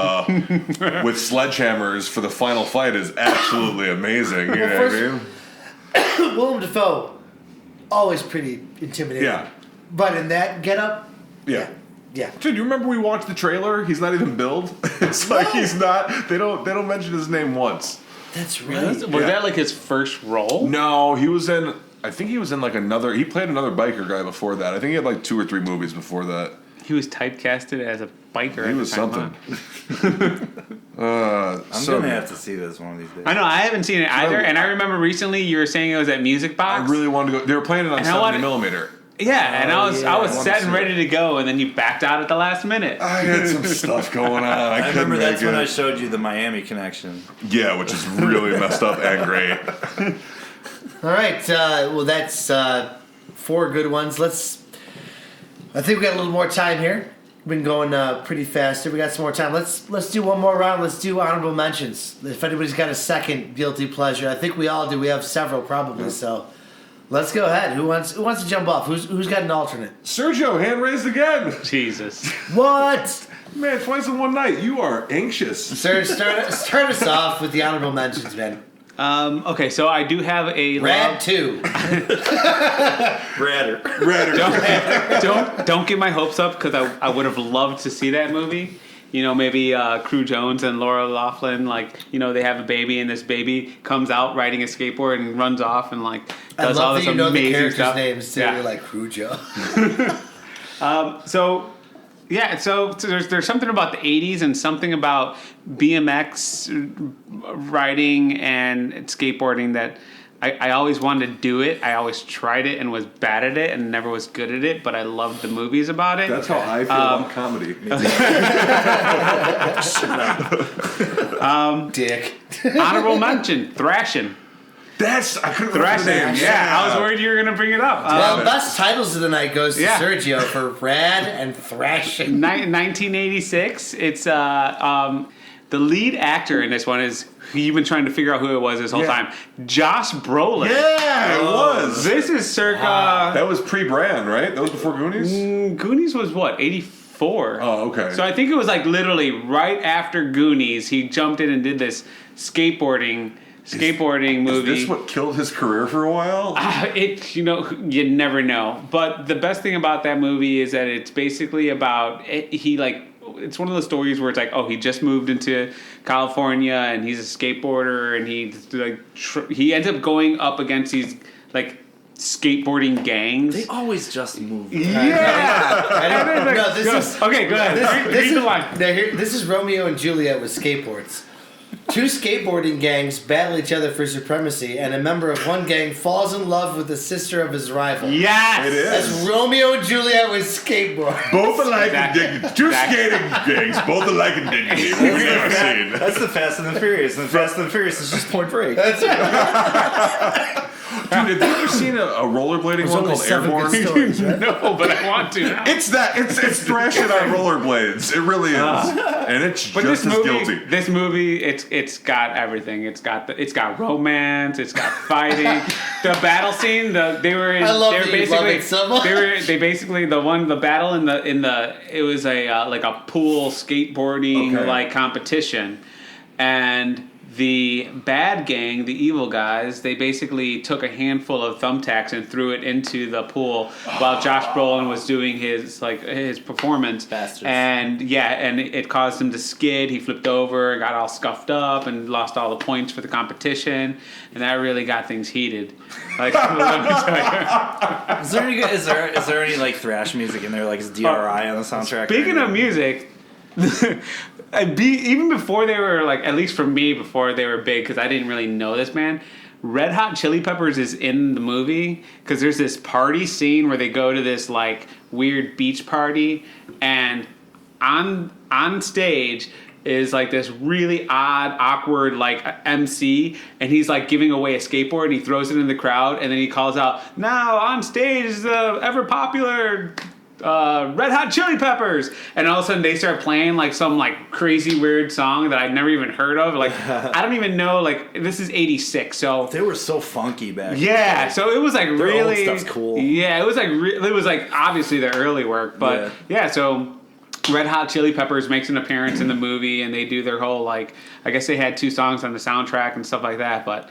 sledgehammers for the final fight is absolutely amazing. You know what I mean? Willem Dafoe, always pretty intimidating. Yeah. But in that getup, Yeah. yeah. Dude, you remember we watched the trailer? He's not even billed. It's like he's not. They don't mention his name once. That's right. Was that like his first role? No, he was in. I think he was in like another. He played another biker guy before that. I think he had like 2 or 3 movies before that. He was typecasted as a biker. He was something. I'm gonna have to see this one of these days. I know, I haven't seen it either, and I remember recently you were saying it was at Music Box. I really wanted to go. They were playing it on 70mm. Yeah, and I was I set and ready to go, and then you backed out at the last minute. I had some stuff going on. I remember that's when I showed you the Miami Connection. Yeah, which is really messed up and great. All right. Well, that's 4 good ones. I think we got a little more time here. Been going pretty fast here. We got some more time. Let's do one more round. Let's do honorable mentions. If anybody's got a second guilty pleasure, I think we all do. We have several probably. So let's go ahead. Who wants to jump off? Who's got an alternate? Sergio, hand raised again. Jesus. What? Man, twice in one night. You are anxious. Sir, start us off with the honorable mentions, man. Okay, so I do have a Rad 2. Radder. Don't get my hopes up because I would have loved to see that movie. You know, maybe Crew Jones and Laura Loughlin, like, you know, they have a baby and this baby comes out riding a skateboard and runs off and like does all this amazing stuff. I love that you know the characters' names too. Yeah. Like Crew Joe. So there's something about the 80s and something about BMX riding and skateboarding that I always wanted to do it. I always tried it and was bad at it and never was good at it, but I loved the movies about it. That's how I feel about comedy. Dick. Honorable mention, Thrashin'. I couldn't remember the name. Yeah, I was worried you were going to bring it up. Well, best titles of the night goes to Sergio for Rad and Thrashing. 1986. It's the lead actor in this one is you've been trying to figure out who it was this whole time. Josh Brolin. Yeah, it was. This is circa. That was pre-Brand, right? That was before Goonies. Goonies was what, 84? Oh, okay. So I think it was like literally right after Goonies, he jumped in and did this skateboarding movie. Is this what killed his career for a while? You never know. But the best thing about that movie is that it's basically about it's one of those stories where it's like, oh, he just moved into California and he's a skateboarder and he ends up going up against these like skateboarding gangs. They always just move. Yeah. No, this is okay. Go ahead. Read the line. This is Romeo and Juliet with skateboards. 2 skateboarding gangs battle each other for supremacy, and a member of one gang falls in love with the sister of his rival. Yes! It is. That's Romeo and Juliet with skateboards. Both alike in dignity. 2 skating gangs, both alike in dignity. We've never seen. That's the Fast and the Furious, and the Fast and the Furious is just Point Break. That's right. Dude, have you ever seen a rollerblading There's one only called 7 Airborne? good stories, right? No, but I want to. Now. It's that. It's thrashing on rollerblades. It really is, and it's But just this as movie, guilty. this movie, it's got everything. It's got romance. It's got fighting. The battle scene. They were that you love it so much. They basically the battle in the it was a like a pool skateboarding Okay. like competition, and the bad gang, the evil guys, they basically took a handful of thumbtacks and threw it into the pool while Josh Brolin was doing his performance. Bastards. And and it caused him to skid. He flipped over, got all scuffed up, and lost all the points for the competition. And that really got things heated. Like, let me tell you. Is there any is there any like thrash music in there? Like is DRI on the soundtrack? Speaking of music, even before they were like, at least for me, before they were big, because I didn't really know this band. Red Hot Chili Peppers is in the movie because there's this party scene where they go to this like weird beach party, and on stage is like this really odd, awkward like MC, and he's like giving away a skateboard, and he throws it in the crowd, and then he calls out, "Now on stage is the ever popular Red Hot Chili Peppers," and all of a sudden they start playing like some like crazy weird song that I'd never even heard of. Like I don't even know. Like this is '86, so They were so funky back. yeah. So it was like Their really old stuff's cool. Yeah, it was like it was like obviously their early work, but yeah. So Red Hot Chili Peppers makes an appearance in the movie, and they do their whole like. I guess they had 2 songs on the soundtrack and stuff like that, but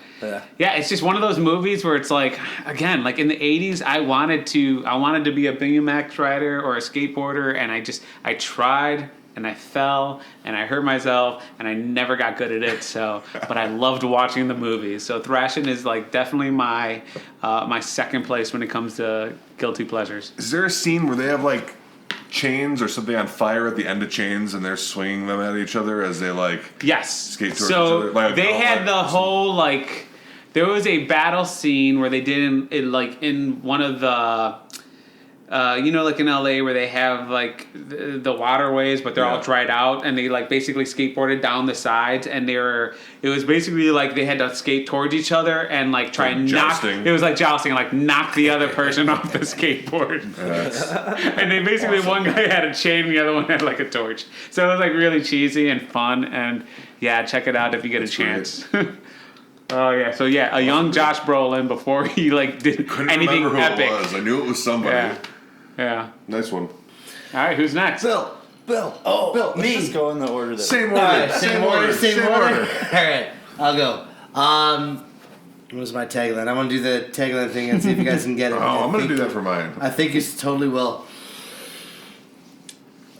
yeah, it's just one of those movies where it's like, again, like in the '80s, I wanted to be a BMX rider or a skateboarder, and I tried and I fell and I hurt myself and I never got good at it. So, but I loved watching the movies. So thrashing is like definitely my my second place when it comes to guilty pleasures. Is there a scene where they have like chains or something on fire at the end of chains, and they're swinging them at each other as they like Yes. skate towards so each other? Like, they had like, the whole like. There was a battle scene where they did in one of the. Like in LA where they have like the waterways, but they're all dried out, and they like basically skateboarded down the sides, and it was basically like they had to skate towards each other and like try and jousting. knock. It was like jousting, like knock the other person off the skateboard. And they basically one guy had a chain, the other one had like a torch. So it was like really cheesy and fun, and yeah, check it out if you get a chance. Oh yeah, so yeah, a young Josh Brolin before he like did Couldn't anything remember who epic. it was. I knew it was somebody. Yeah. Yeah. Nice one. All right, who's next? Bill. Oh, Bill. Let's me. just go in the order that. Same All order. right, same order. All right, I'll go. What was my tagline? I'm gonna do the tagline thing and see if you guys can get it. Oh, I'm gonna do that for mine. I think you totally will.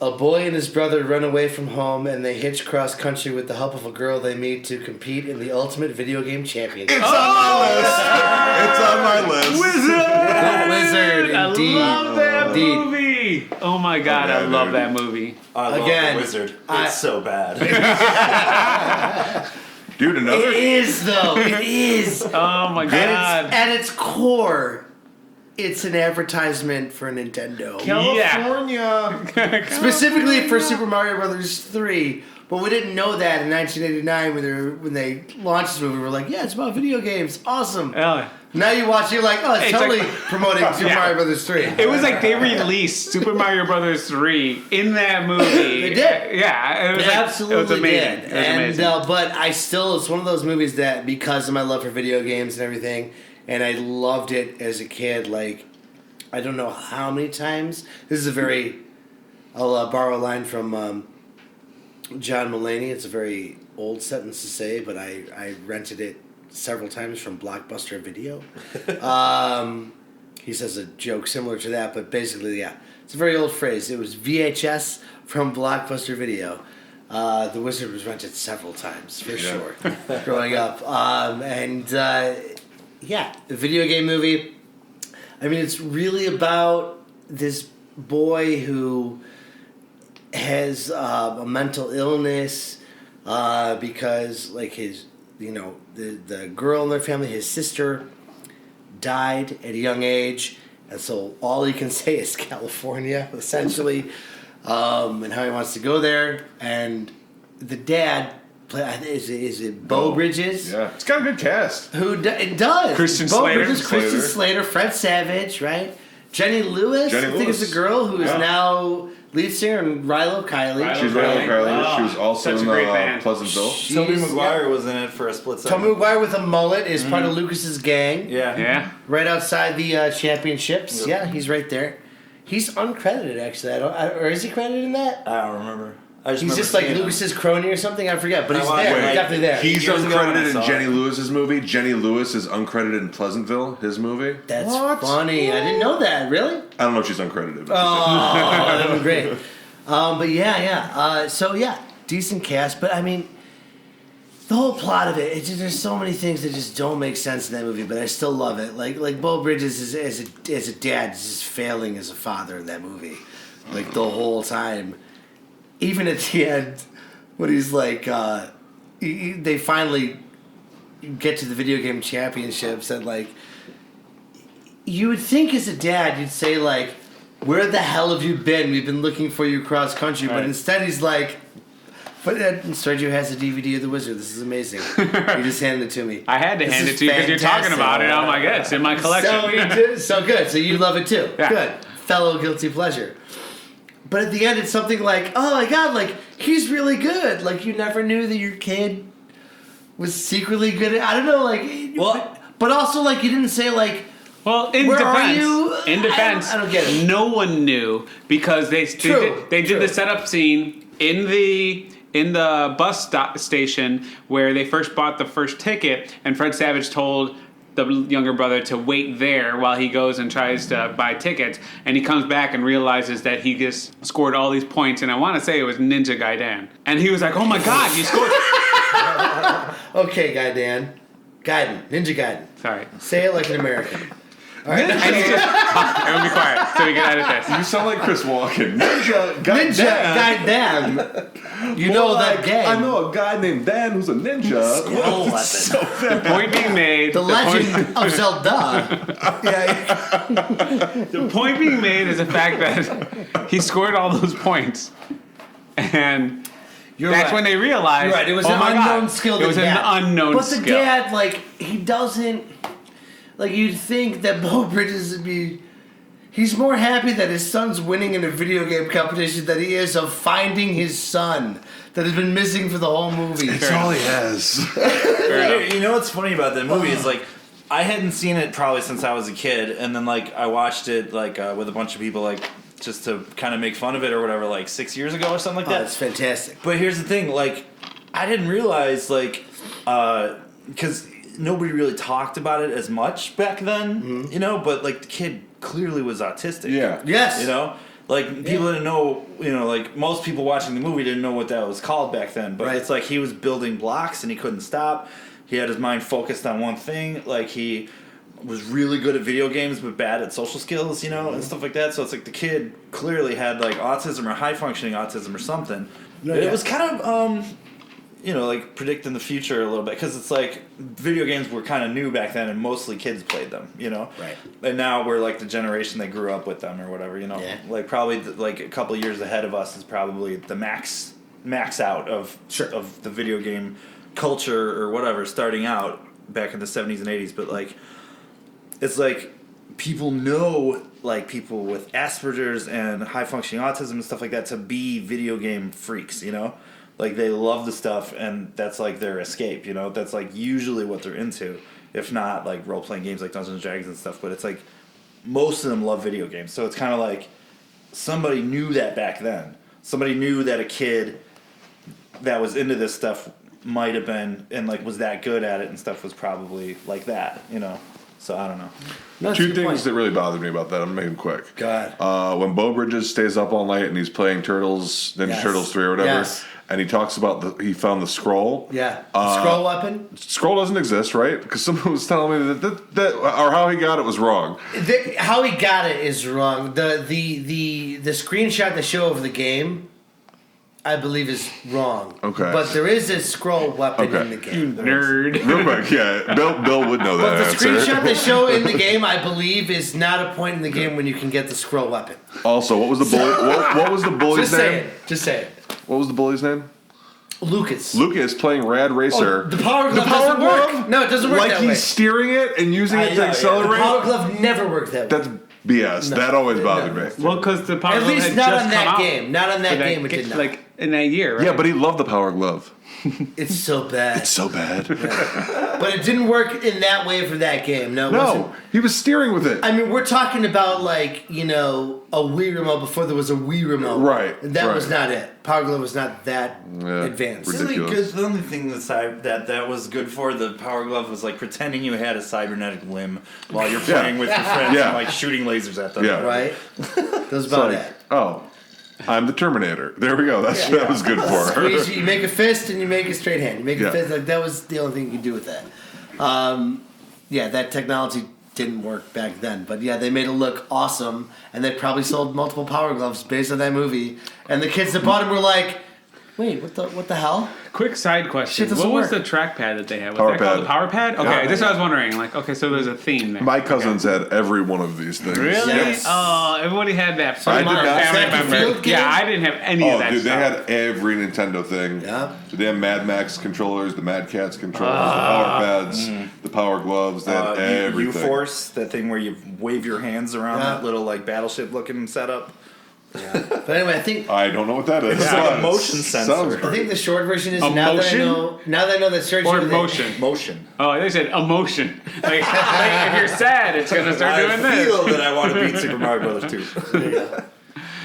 A boy and his brother run away from home, and they hitch cross country with the help of a girl they meet to compete in the ultimate video game championship. It's on my list. It's on my list. Wizard, I indeed. love that Indeed. movie. Oh my god, I love that movie. I love Again, the Wizard. I- It's so bad. Dude, another. It is though. It is. Oh my god. At its core, it's an advertisement for Nintendo. California. Specifically for Super Mario Brothers 3. But we didn't know that in 1989 when they launched this movie. We're like, yeah, it's about video games. Awesome. Oh. Now you watch it, you're like, oh, it's It's totally like- promoting Super Yeah. Mario Brothers 3. It was like they released Super Mario Brothers 3 in that movie. They did. Yeah, it was They like, absolutely it was amazing. did. It was amazing. But it's one of those movies that, because of my love for video games and everything, and I loved it as a kid, like, I don't know how many times. This is I'll borrow a line from John Mulaney. It's a very old sentence to say, but I rented it several times from Blockbuster Video. He says a joke similar to that, but basically, yeah. It's a very old phrase. It was VHS from Blockbuster Video. The Wizard was rented several times, for sure, growing up. Yeah, the video game movie. I mean, it's really about this boy who has a mental illness because, like, the girl in their family, his sister, died at a young age, and so all he can say is California, essentially, and how he wants to go there. And the dad, Is it Bo Bridges? Yeah, it's got a good cast. It does. Christian Bo Slater. Bridges, Christian Slater, Fred Savage, right? Jenny Lewis. I think it's a girl who is now lead singer in Rilo Kiley. She's Rilo Kiley. She was also Such a in great band. Pleasantville. Tobey Maguire was in it for a split second. Tommy Maguire with a mullet is part of Lucas's gang. Yeah. Right outside the championships. Yep. Yeah, he's right there. He's uncredited, actually. Or is he credited in that? I don't remember. He's just like Lucas's crony or something. I forget, but he's Wait, there. He's definitely there. He's Years ago when I uncredited saw in Jenny it. Lewis's movie. Jenny Lewis is uncredited in Pleasantville, his movie. That's funny. I didn't know that. Really? I don't know if she's uncredited. But Oh, that would be great. But yeah. So yeah, decent cast. But I mean, the whole plot of it, there's so many things that just don't make sense in that movie. But I still love it. Like Bo Bridges is, as a dad is just failing as a father in that movie, like the whole time. Even at the end, when he's like, they finally get to the video game championships, and like, you would think as a dad, you'd say like, where the hell have you been? We've been looking for you cross country. But instead he's like, but Sergio has a DVD of The Wizard. This is amazing. He just handed it to me. I had to hand it to you because you're talking about it. I'm like, yeah, it's in my collection. So good. So you love it too. Yeah. Good. Fellow guilty pleasure. But at the end, it's something like, oh my God, like, he's really good. Like, you never knew that your kid was secretly good at, I don't know, like, What? But also, like, you didn't say, like, Well, in Where are defense, you? in defense, I don't get it. no one knew because they True, did true. the setup scene in the bus station where they first bought the first ticket, and Fred Savage told the younger brother to wait there while he goes and tries to buy tickets, and he comes back and realizes that he just scored all these points, and I want to say it was Ninja Gaiden, and he was like, "Oh my God, you scored!" okay, Ninja Gaiden. Sorry, Say it like an American. All right. and he just and be quiet so we can edit this. you sound like Chris Walken. Ninja Ninja Gaiden. You know that game. I know a guy named Dan who's a ninja. Skull weapon. The point being made. The Legend of Zelda. The point being made is the fact that he scored all those points, and You're that's right. when they realized, You're right. It was oh an my unknown God, skill. It was an unknown but skill. the dad, like, he doesn't. Like, you'd think that Bo Bridges would be. He's more happy that his son's winning in a video game competition than he is of finding his son that has been missing for the whole movie. That's all he has. You know what's funny about that movie is like I hadn't seen it probably since I was a kid, and then like I watched it like with a bunch of people like just to kind of make fun of it or whatever, like 6 years ago or something like Oh, that. it's fantastic. But here's the thing, like I didn't realize like because nobody really talked about it as much back then, you know. But like the kid clearly was autistic. Yeah. Yes. You know, like people didn't know. You know, like most people watching the movie didn't know what that was called back then. But Right. it's like he was building blocks and he couldn't stop. He had his mind focused on one thing. Like he was really good at video games but bad at social skills, you know, and stuff like that. So it's like the kid clearly had like autism or high functioning autism or something. It was kind of you know, like predicting the future a little bit because it's like video games were kind of new back then and mostly kids played them, you know. Right. And now we're like the generation that grew up with them or whatever, you know. Yeah. Like probably like a couple years ahead of us is probably the max out of of the video game culture or whatever starting out back in the 70s and 80s, but like it's like people know like people with Asperger's and high functioning autism and stuff like that to be video game freaks, you know? Like they love the stuff and that's like their escape, you know? That's like usually what they're into. If not like role playing games like Dungeons and Dragons and stuff, but it's like most of them love video games. So it's kind of like somebody knew that back then. Somebody knew that a kid that was into this stuff might have been and like was that good at it and stuff was probably like that, you know? So I don't know. No, that's a Two good things point. that really bothered me about that. I'm making them quick. God. When Bo Bridges stays up all night and he's playing Ninja Yes. Turtles 3 or whatever, Yes. and he talks about he found the scroll. Yeah. Scroll weapon. Scroll doesn't exist, right? Because someone was telling me that or how he got it was wrong. How he got it is wrong. The screenshot they show of the game, I believe, is wrong. Okay. But there is a scroll weapon in the game. Nerd. Real quick, yeah, Bill would know that But the answer. screenshot they show in the game, I believe, is not a point in the game when you can get the scroll weapon. Also, what was the bully? What was the bully's Just say name? it. Just say it. What was the bully's name? Lucas playing Rad Racer. The Power Glove doesn't work. No, it doesn't work like that he's way. steering it and using it to The accelerate. Power Glove never worked that way. That's BS. No. That always bothered me. Well, because the Power At Glove least had not just on come that out game. Not on that for game. It did not. Like in that year, right? Yeah, but he loved the Power Glove. It's so bad. It's so bad. But it didn't work in that way for that game. No, it wasn't. No, he was steering with it. I mean, we're talking about like, you know, a Wii remote before there was a Wii remote. Right, That was right. not it. Power Glove was not that Yeah, advanced. ridiculous. The only thing that was good for the Power Glove was like pretending you had a cybernetic limb while you're playing with your friends Yeah. and like shooting lasers at them. Yeah. Right? That was It's about like, it. oh, I'm the Terminator. There we go. That was good for her. You make a fist and you make a straight hand. You make a Yeah. fist. Like, that was the only thing you could do with that. Yeah, that technology didn't work back then. But yeah, they made it look awesome. And they probably sold multiple Power Gloves based on that movie. And the kids that bought them were like, wait, what the hell? Quick side question: Shit doesn't what was work. the trackpad that they had? Was Power that called pad. the Power Pad? Okay, Yeah. that's what I was wondering. Like, okay, so there's a theme there. My cousins had every one of these things. Really? Yes. Oh, everybody had that. I did not. Family Is that the member. field game? Yeah, I didn't have any of Oh, that dude, stuff. they had every Nintendo thing. Yeah. They had Mad Max controllers, the Mad Cats controllers, the Power Pads, the Power Gloves. They had everything. U-Force, that thing where you wave your hands around Yeah. that little like battleship looking setup. But anyway, I think I don't know what that is. It's like a but it motion sensor. sounds I great. think the short version is A now motion? that I know that Sergio Or that- motion. Motion. Oh, they said emotion. Like if you're sad, it's gonna start doing I this. feel that I want to beat Super Mario Brothers 2.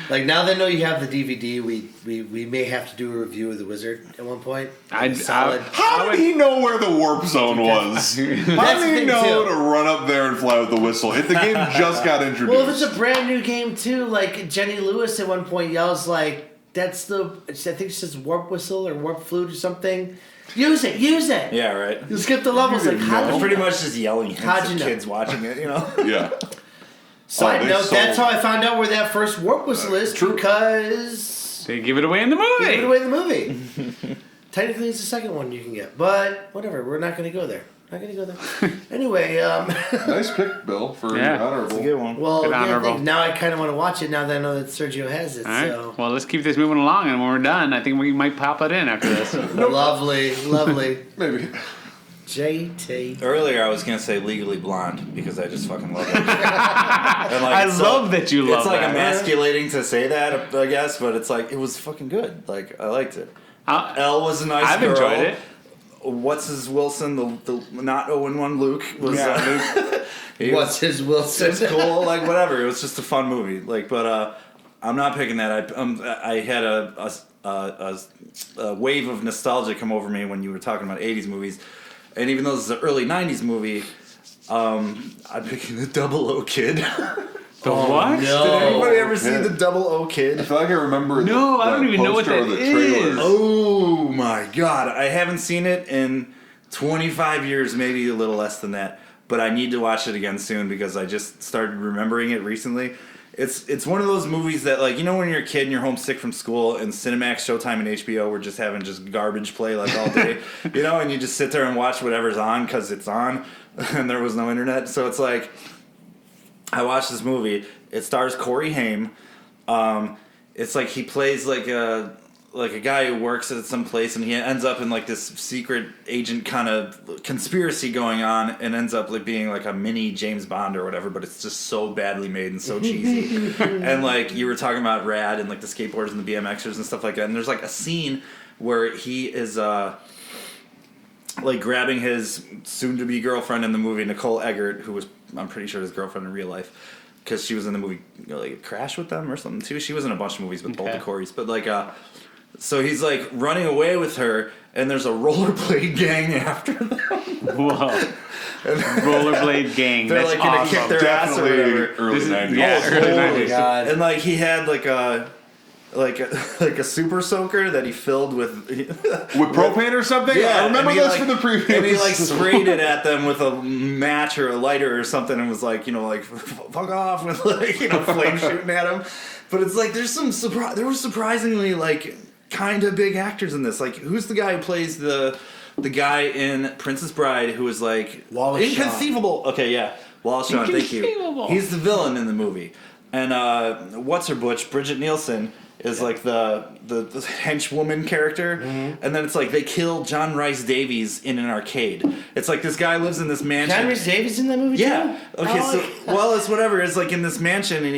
Like now that I know you have the DVD, we may have to do a review of the Wizard at one point. Solid. How did he know where the warp zone was? How That's did the he thing, know too. to run up there and fly with the whistle? If the game just got introduced. Well, if it's a brand new game too, like Jenny Lewis at one point yells like, "That's the," I think she says warp whistle or warp flute or something. Use it. Yeah, right. You skip the levels. Like how I'm did pretty you? much just yelling How'd at you know? kids watching it, you know? yeah. Side they note, that's sold- how I found out where that first warp whistle is True. because They give it away in the movie. give it away in the movie. Technically, it's the second one you can get, but whatever. We're not going to go there. Not going to go there. Anyway, Nice pick, Bill, for Yeah. honorable. It's a good one. well, Good yeah, I honorable. think now I kind of want to watch it now that I know that Sergio has it. All right. So Well, let's keep this moving along, and when we're done, I think we might pop it in after this. lovely, lovely. Maybe. JT. Earlier, I was gonna say Legally Blonde because I just fucking love it. And, like, I it's love that you love It's like that. emasculating to say that, I guess, but it's like it was fucking good. Like I liked it. I- Elle was a nice I've girl. enjoyed it. What's his Wilson? The not 0-1 Luke was. Luke. He What's his Wilson? It's cool, like whatever. It was just a fun movie. Like, but I'm not picking that. I had a wave of nostalgia come over me when you were talking about '80s movies, and even though this is an early '90s movie, I'm picking the 00 Kid. The what? no. Did anybody ever see yeah. the 00 I Kid? feel like I remember. No, I don't the even know what poster or that the trailer. is. Oh my god, I haven't seen it in 25 years, maybe a little less than that. But I need to watch it again soon because I just started remembering it recently. It's one of those movies that, like, you know when you're a kid and you're homesick from school and Cinemax, Showtime, and HBO were just having just garbage play like all day, you know, and you just sit there and watch whatever's on because it's on and there was no internet. So it's like, I watched this movie. It stars Corey Haim. It's like he plays like a guy who works at some place, and he ends up in like this secret agent kind of conspiracy going on, and ends up like being like a mini James Bond or whatever. But it's just so badly made and so cheesy. And like you were talking about Rad and like the skateboarders and the BMXers and stuff like that. And there's like a scene where he is like grabbing his soon-to-be girlfriend in the movie, Nicole Eggert, who was, I'm pretty sure, his girlfriend in real life, because she was in the movie, you know, like Crash with them or something too. She was in a bunch of movies with both the Coreys, but like, so he's like running away with her, and there's a rollerblade gang after them. Whoa. Rollerblade gang. They're That's like gonna awesome. kick their ass or Definitely whatever. early This is- 90s. yeah, early Holy 90s. God. And like he had like a super soaker that he filled with With propane or something? I remember and he, this like- from the previous. And he like sprayed it at them with a match or a lighter or something, and was like, you know, like fuck off with like, you know, flame shooting at him. But it's like there's some surprise. There were surprisingly like kind of big actors in this. Like who's the guy who plays the guy in Princess Bride who was like Wallace Shawn. inconceivable? Okay, yeah, Wallace Shawn. Thank you. Inconceivable. He's the villain in the movie. And what's her butch? Bridget Nielsen is like the henchwoman character, and then it's like they kill John Rhys Davies in an arcade. It's like this guy lives in this mansion. John Rhys Davies in that movie Yeah. too? Okay. Oh, Well, it's whatever. It's like in this mansion, and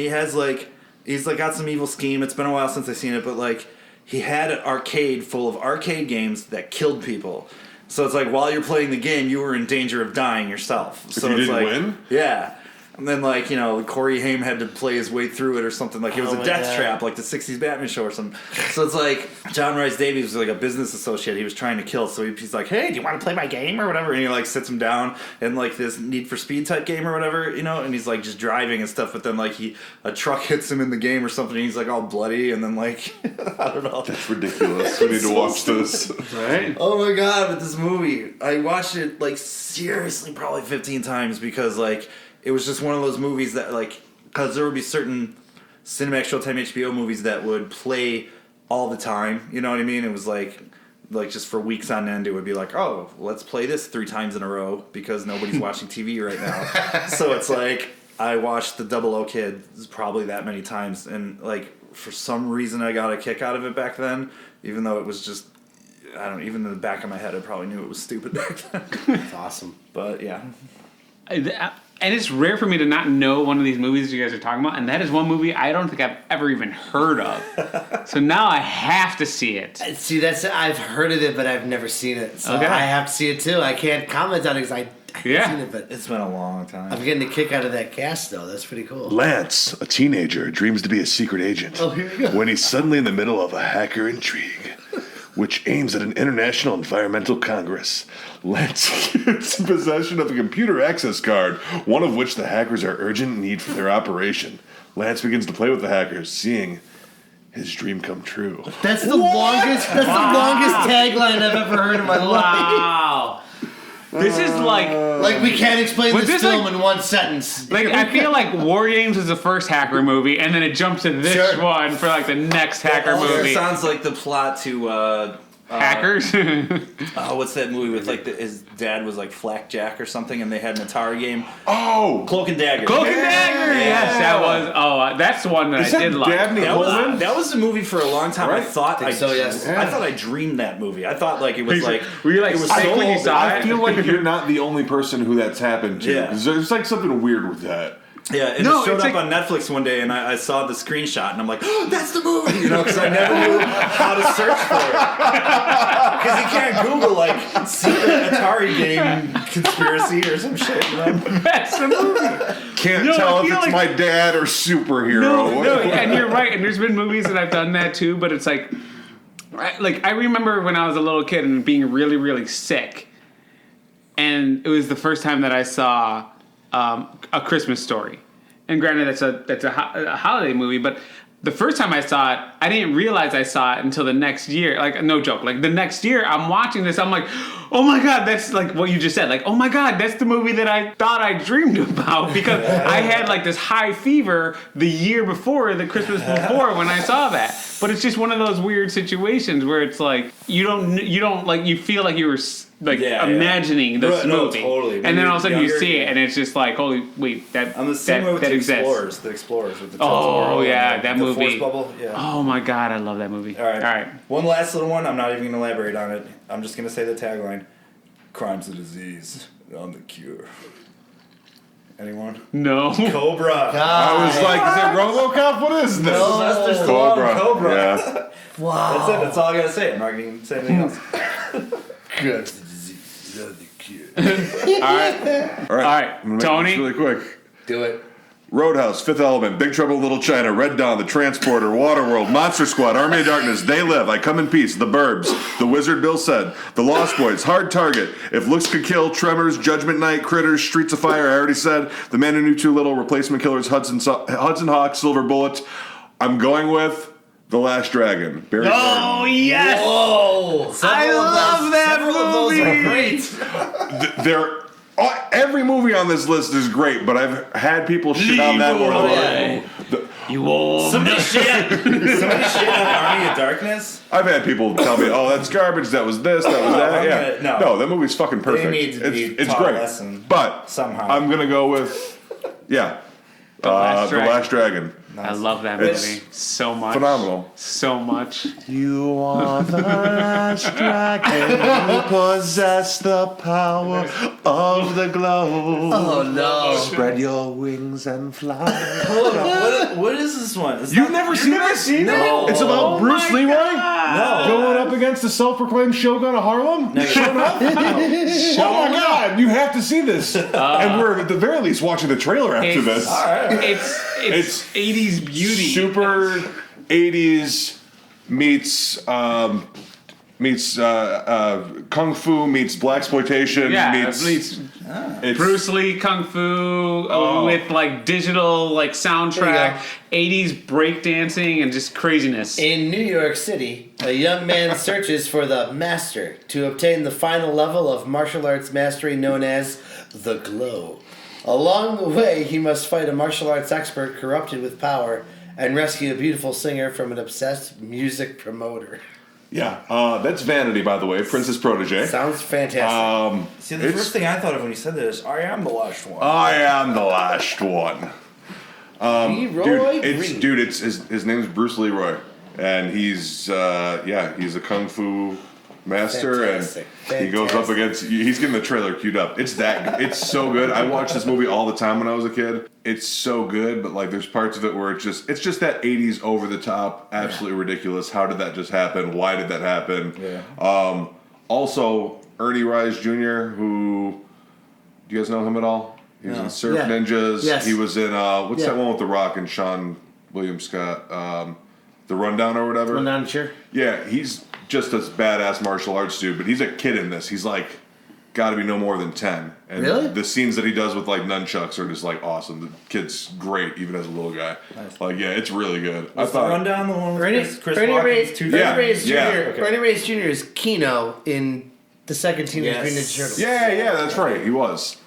he's got some evil scheme. It's been a while since I've seen it, but like he had an arcade full of arcade games that killed people. So it's like while you're playing the game, you were in danger of dying yourself. So you it's didn't like, win? Yeah. And then, like, Corey Haim had to play his way through it or something. Like, it was Oh a my death God. trap, like the 60s Batman show or something. So it's like, John Rhys Davies was like a business associate he was trying to kill. So he's like, hey, do you want to play my game or whatever? And he, like, sits him down in, like, this Need for Speed type game or whatever, and he's, like, just driving and stuff. But then, like, a truck hits him in the game or something, and he's, like, all bloody. And then, like, I don't know. It's ridiculous. We need to watch this. Right? Oh my god, but this movie, I watched it like seriously probably 15 times because like it was just one of those movies that like, because there would be certain Cinemax, Showtime, HBO movies that would play all the time, you know what I mean? It was like just for weeks on end it would be like, oh, let's play this 3 times in a row because nobody's watching TV right now. So it's like I watched the Double O Kid probably that many times, and like for some reason I got a kick out of it back then, even though it was just, I don't know, even in the back of my head I probably knew it was stupid back then. That's awesome. But yeah. And it's rare for me to not know one of these movies you guys are talking about, and that is one movie I don't think I've ever even heard of. So now I have to see it. See, I've heard of it, but I've never seen it. So Okay. I have to see it too. I can't comment on it because I haven't Yeah. seen it, but It's been a long time. I'm getting a kick out of that cast though. That's pretty cool. Lance, a teenager, dreams to be a secret agent. Oh, here we go. When he's suddenly in the middle of a hacker intrigue, which aims at an international environmental congress. Lance gets in possession of a computer access card, one of which the hackers are urgent in need for their operation. Lance begins to play with the hackers, seeing his dream come true. That's the longest. That's the longest tagline I've ever heard in my life. Wow. This is like Like we can't explain Was this this film like- in one sentence. I feel like War Games was the first hacker movie, and then it jumps to this Sure. one for like the next hacker Also movie. sounds like the plot to Hackers. what's that movie with like his dad was like Flak Jack or something, and they had an Atari game. Oh! Cloak and Dagger. Cloak and Dagger. Yes, that was. Oh, that's the one that Is I that did like. Dabney That Coleman? was the movie for a long time. Right? I thought Think so, yes. I thought I dreamed that movie. I thought like it was like Were you like it was sick so when you saw I it? feel like you're not the only person who that's happened to. Yeah. 'Cause there's like something weird with that. Yeah, it No, just showed it's up like- on Netflix one day, and I saw the screenshot, and I'm like, oh, that's the movie, because I never knew how to search for it. Because you can't Google like secret Atari game conspiracy or some shit. That's the movie. Can't No, tell I if feel it's like- my dad or superhero. No, and you're right. And there's been movies that I've done that too, but it's like I remember when I was a little kid and being really, really sick, and it was the first time that I saw A Christmas Story. And granted, that's a holiday movie, but the first time I saw it, I didn't realize I saw it until the next year. Like, no joke. Like, the next year, I'm watching this, I'm like, oh my God, that's like what you just said. Like, oh my God, that's the movie that I thought I dreamed about because I had like this high fever the year before, the Christmas before when I saw that. But it's just one of those weird situations where it's like, you don't like, you feel like you were imagining this No, movie. totally. When And then you're all of a sudden you younger, see it and it's just like, holy, wait, that, I'm the same way that, with that the exists. Explorers. The Explorers with the Oh, Tilted yeah, World, that the movie. Force Bubble. Yeah. Oh my God, I love that movie. All right. All right. One last little one. I'm not even going to elaborate on it. I'm just going to say the tagline: "Crime's a disease, I'm the cure." Anyone? No. Cobra. I was like, is it RoboCop? What is this? Sylvester Cobra. Stallone, Cobra. Yeah. Wow. That's it. That's all I got to say. I'm not going to say anything else. Good. All right. All right, I'm gonna make Tony. this really quick. Do it. Roadhouse, Fifth Element, Big Trouble in Little China, Red Dawn, The Transporter, Waterworld, Monster Squad, Army of Darkness, They Live, I Come in Peace, The Burbs, The Wizard Bill Said, The Lost Boys, Hard Target, If Looks Could Kill, Tremors, Judgment Night, Critters, Streets of Fire, I already said, The Man Who Knew Too Little, Replacement Killers, Hudson Hawk, Silver Bullet. I'm going with The Last Dragon. Barry Oh yes! Whoa! I love that Several of those are movie. great. They're every movie on this list is great, but I've had people shit on that one. You old. Somebody shit on Army of Darkness. I've had people tell me, "Oh, that's garbage. That was this. That was that." I'm Yeah, gonna- no. no, that movie's fucking perfect. need to be it's taught a great. lesson But somehow. I'm gonna go with The Last Last Dragon. I love that It's movie so much. Phenomenal. So much. You are the last dragon who possess the power of the glow. Oh no! Spread your wings and fly. Hold on, what is this one? It's You've never seen this? No. It's about Bruce my Leroy God. going up against the self-proclaimed Shogun of Harlem. Showing up. Oh my God! You have to see this. And we're at the very least watching the trailer after It's- this. It's 80s beauty. Super 80s meets kung fu meets blaxploitation meets it's, Bruce Lee Kung Fu with like digital like soundtrack, 80s breakdancing and just craziness. In New York City, a young man searches for the master to obtain the final level of martial arts mastery known as the Glow. Along the way, he must fight a martial arts expert corrupted with power and rescue a beautiful singer from an obsessed music promoter. that's Vanity, by the way, Princess Protege. Sounds fantastic. See, the first thing I thought of when you said that is, I am the last one. I am the last one. Leroy Green. It's his name's Bruce Leroy, and he's a kung fu master, Fantastic. and he goes up against. He's getting the trailer queued up. It's so good. I watched this movie all the time when I was a kid. It's so good, but like there's parts of it where it's just that 80s over the top, absolutely ridiculous. How did that just happen? Why did that happen? Yeah. Also, Ernie Reyes Jr., who do you guys know him at all? He was in Surf Yeah. Ninjas. Yes. He was in what's that one with The Rock and Sean William Scott? The Rundown or whatever. Well, not sure. Yeah, he's just a badass martial arts dude, but he's a kid in this. He's like got to be no more than 10. And Really? the scenes that he does with like nunchucks are just like awesome. The kid's great, even as a little guy. Nice. Like, yeah, it's really good. Was the rundown the one with Chris Ernie Walken? Reyes, Two- Yeah. Ernie Reyes Jr. Okay. Ernie Reyes Jr. is Keno in the second Teenage Yes. Mutant Ninja Turtles. Yeah, that's right. He was.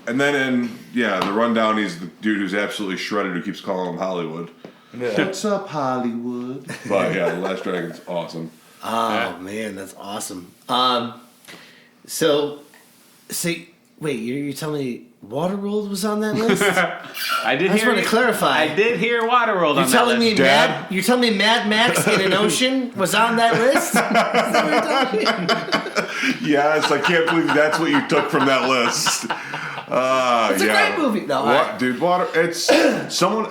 And then in the rundown, he's the dude who's absolutely shredded who keeps calling him Hollywood. Yeah. What's up, Hollywood? But yeah, The Last Dragon's awesome. Oh man, that's awesome. So, wait, you're telling me Waterworld was on that list? I did I just hear. want to clarify. I did hear Waterworld on You're that telling list. me Dad? You're telling me Mad Max in an ocean was on that list? Is that what you're telling me? Yes, I can't believe that's what you took from that list. It's a great movie. No, What, dude, it's someone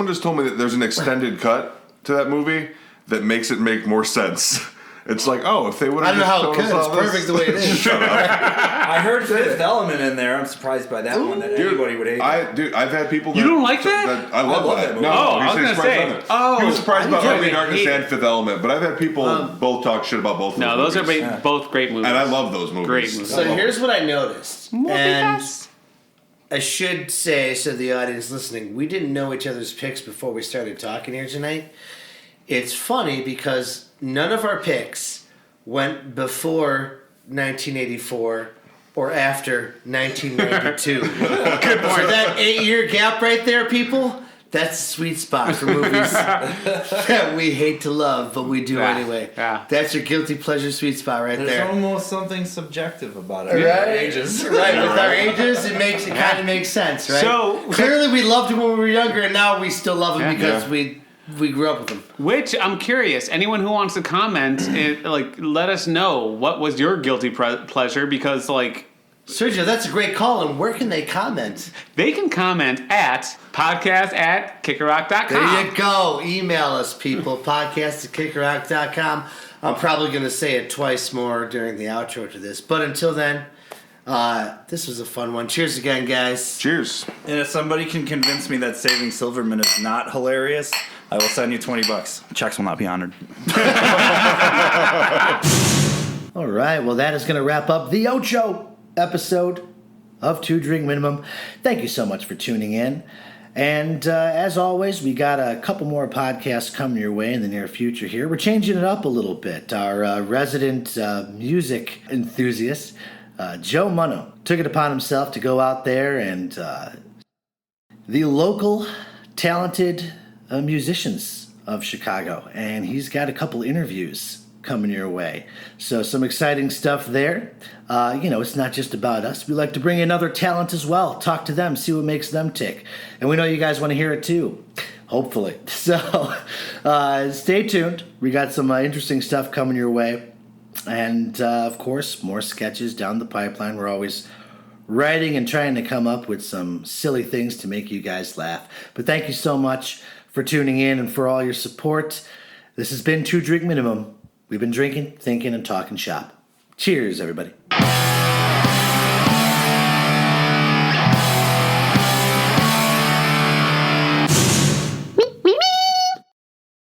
just told me that there's an extended cut to that movie that makes it make more sense. It's like, if they would I have don't know how it could. It's perfect the way it is. Shut up. I heard Fifth Element in there. I'm surprised by that one. That anybody would hate. I've had people. You don't like that? I love that that. movie. No, Oh, he I was said gonna surprised say. about it. Oh, he was surprised I about didn't Army hate Darkness it. and Fifth Element, but I've had people both talk shit about both. No, those are movies. both great movies. And I love those movies. Great movies. So here's what I noticed. And Multi-pass. I should say, so the audience listening, we didn't know each other's picks before we started talking here tonight. It's funny because none of our picks went before 1984 or after 1992. Good point. So that 8-year gap right there, people, that's a sweet spot for movies that we hate to love, but we do Yeah, anyway. yeah. That's your guilty pleasure sweet spot right There's there. almost something subjective about it. Right, Ages. right. With our ages, it kind of makes sense, right? So- clearly, we loved him when we were younger, and now we still love him Yeah. because Yeah. we grew up with him. Which I'm curious. Anyone who wants to comment, let us know what was your guilty pleasure, because Sergio, that's a great call. And where can they comment? they can comment at podcast@kickerrock.com. There you go. Email us, people. podcast@kickerrock.com. I'm probably going to say it twice more during the outro to this, but until then, this was a fun one. Cheers again, guys. Cheers. And if somebody can convince me that Saving Silverman is not hilarious, I will send you $20. Checks will not be honored. All right, well, that is going to wrap up the Ocho episode of 2 Drink Minimum. Thank you so much for tuning in. And as always, we got a couple more podcasts coming your way in the near future here. We're changing it up a little bit. Our resident music enthusiast, Joe Munno, took it upon himself to go out there and the local talented musicians of Chicago. And he's got a couple interviews coming your way. So some exciting stuff there. It's not just about us. We like to bring in other talent as well. Talk to them, see what makes them tick. And we know you guys want to hear it too. Hopefully. So stay tuned. We got some interesting stuff coming your way. And, of course, more sketches down the pipeline. We're always writing and trying to come up with some silly things to make you guys laugh. But thank you so much for tuning in and for all your support. This has been 2 Drink Minimum. We've been drinking, thinking, and talking shop. Cheers, everybody.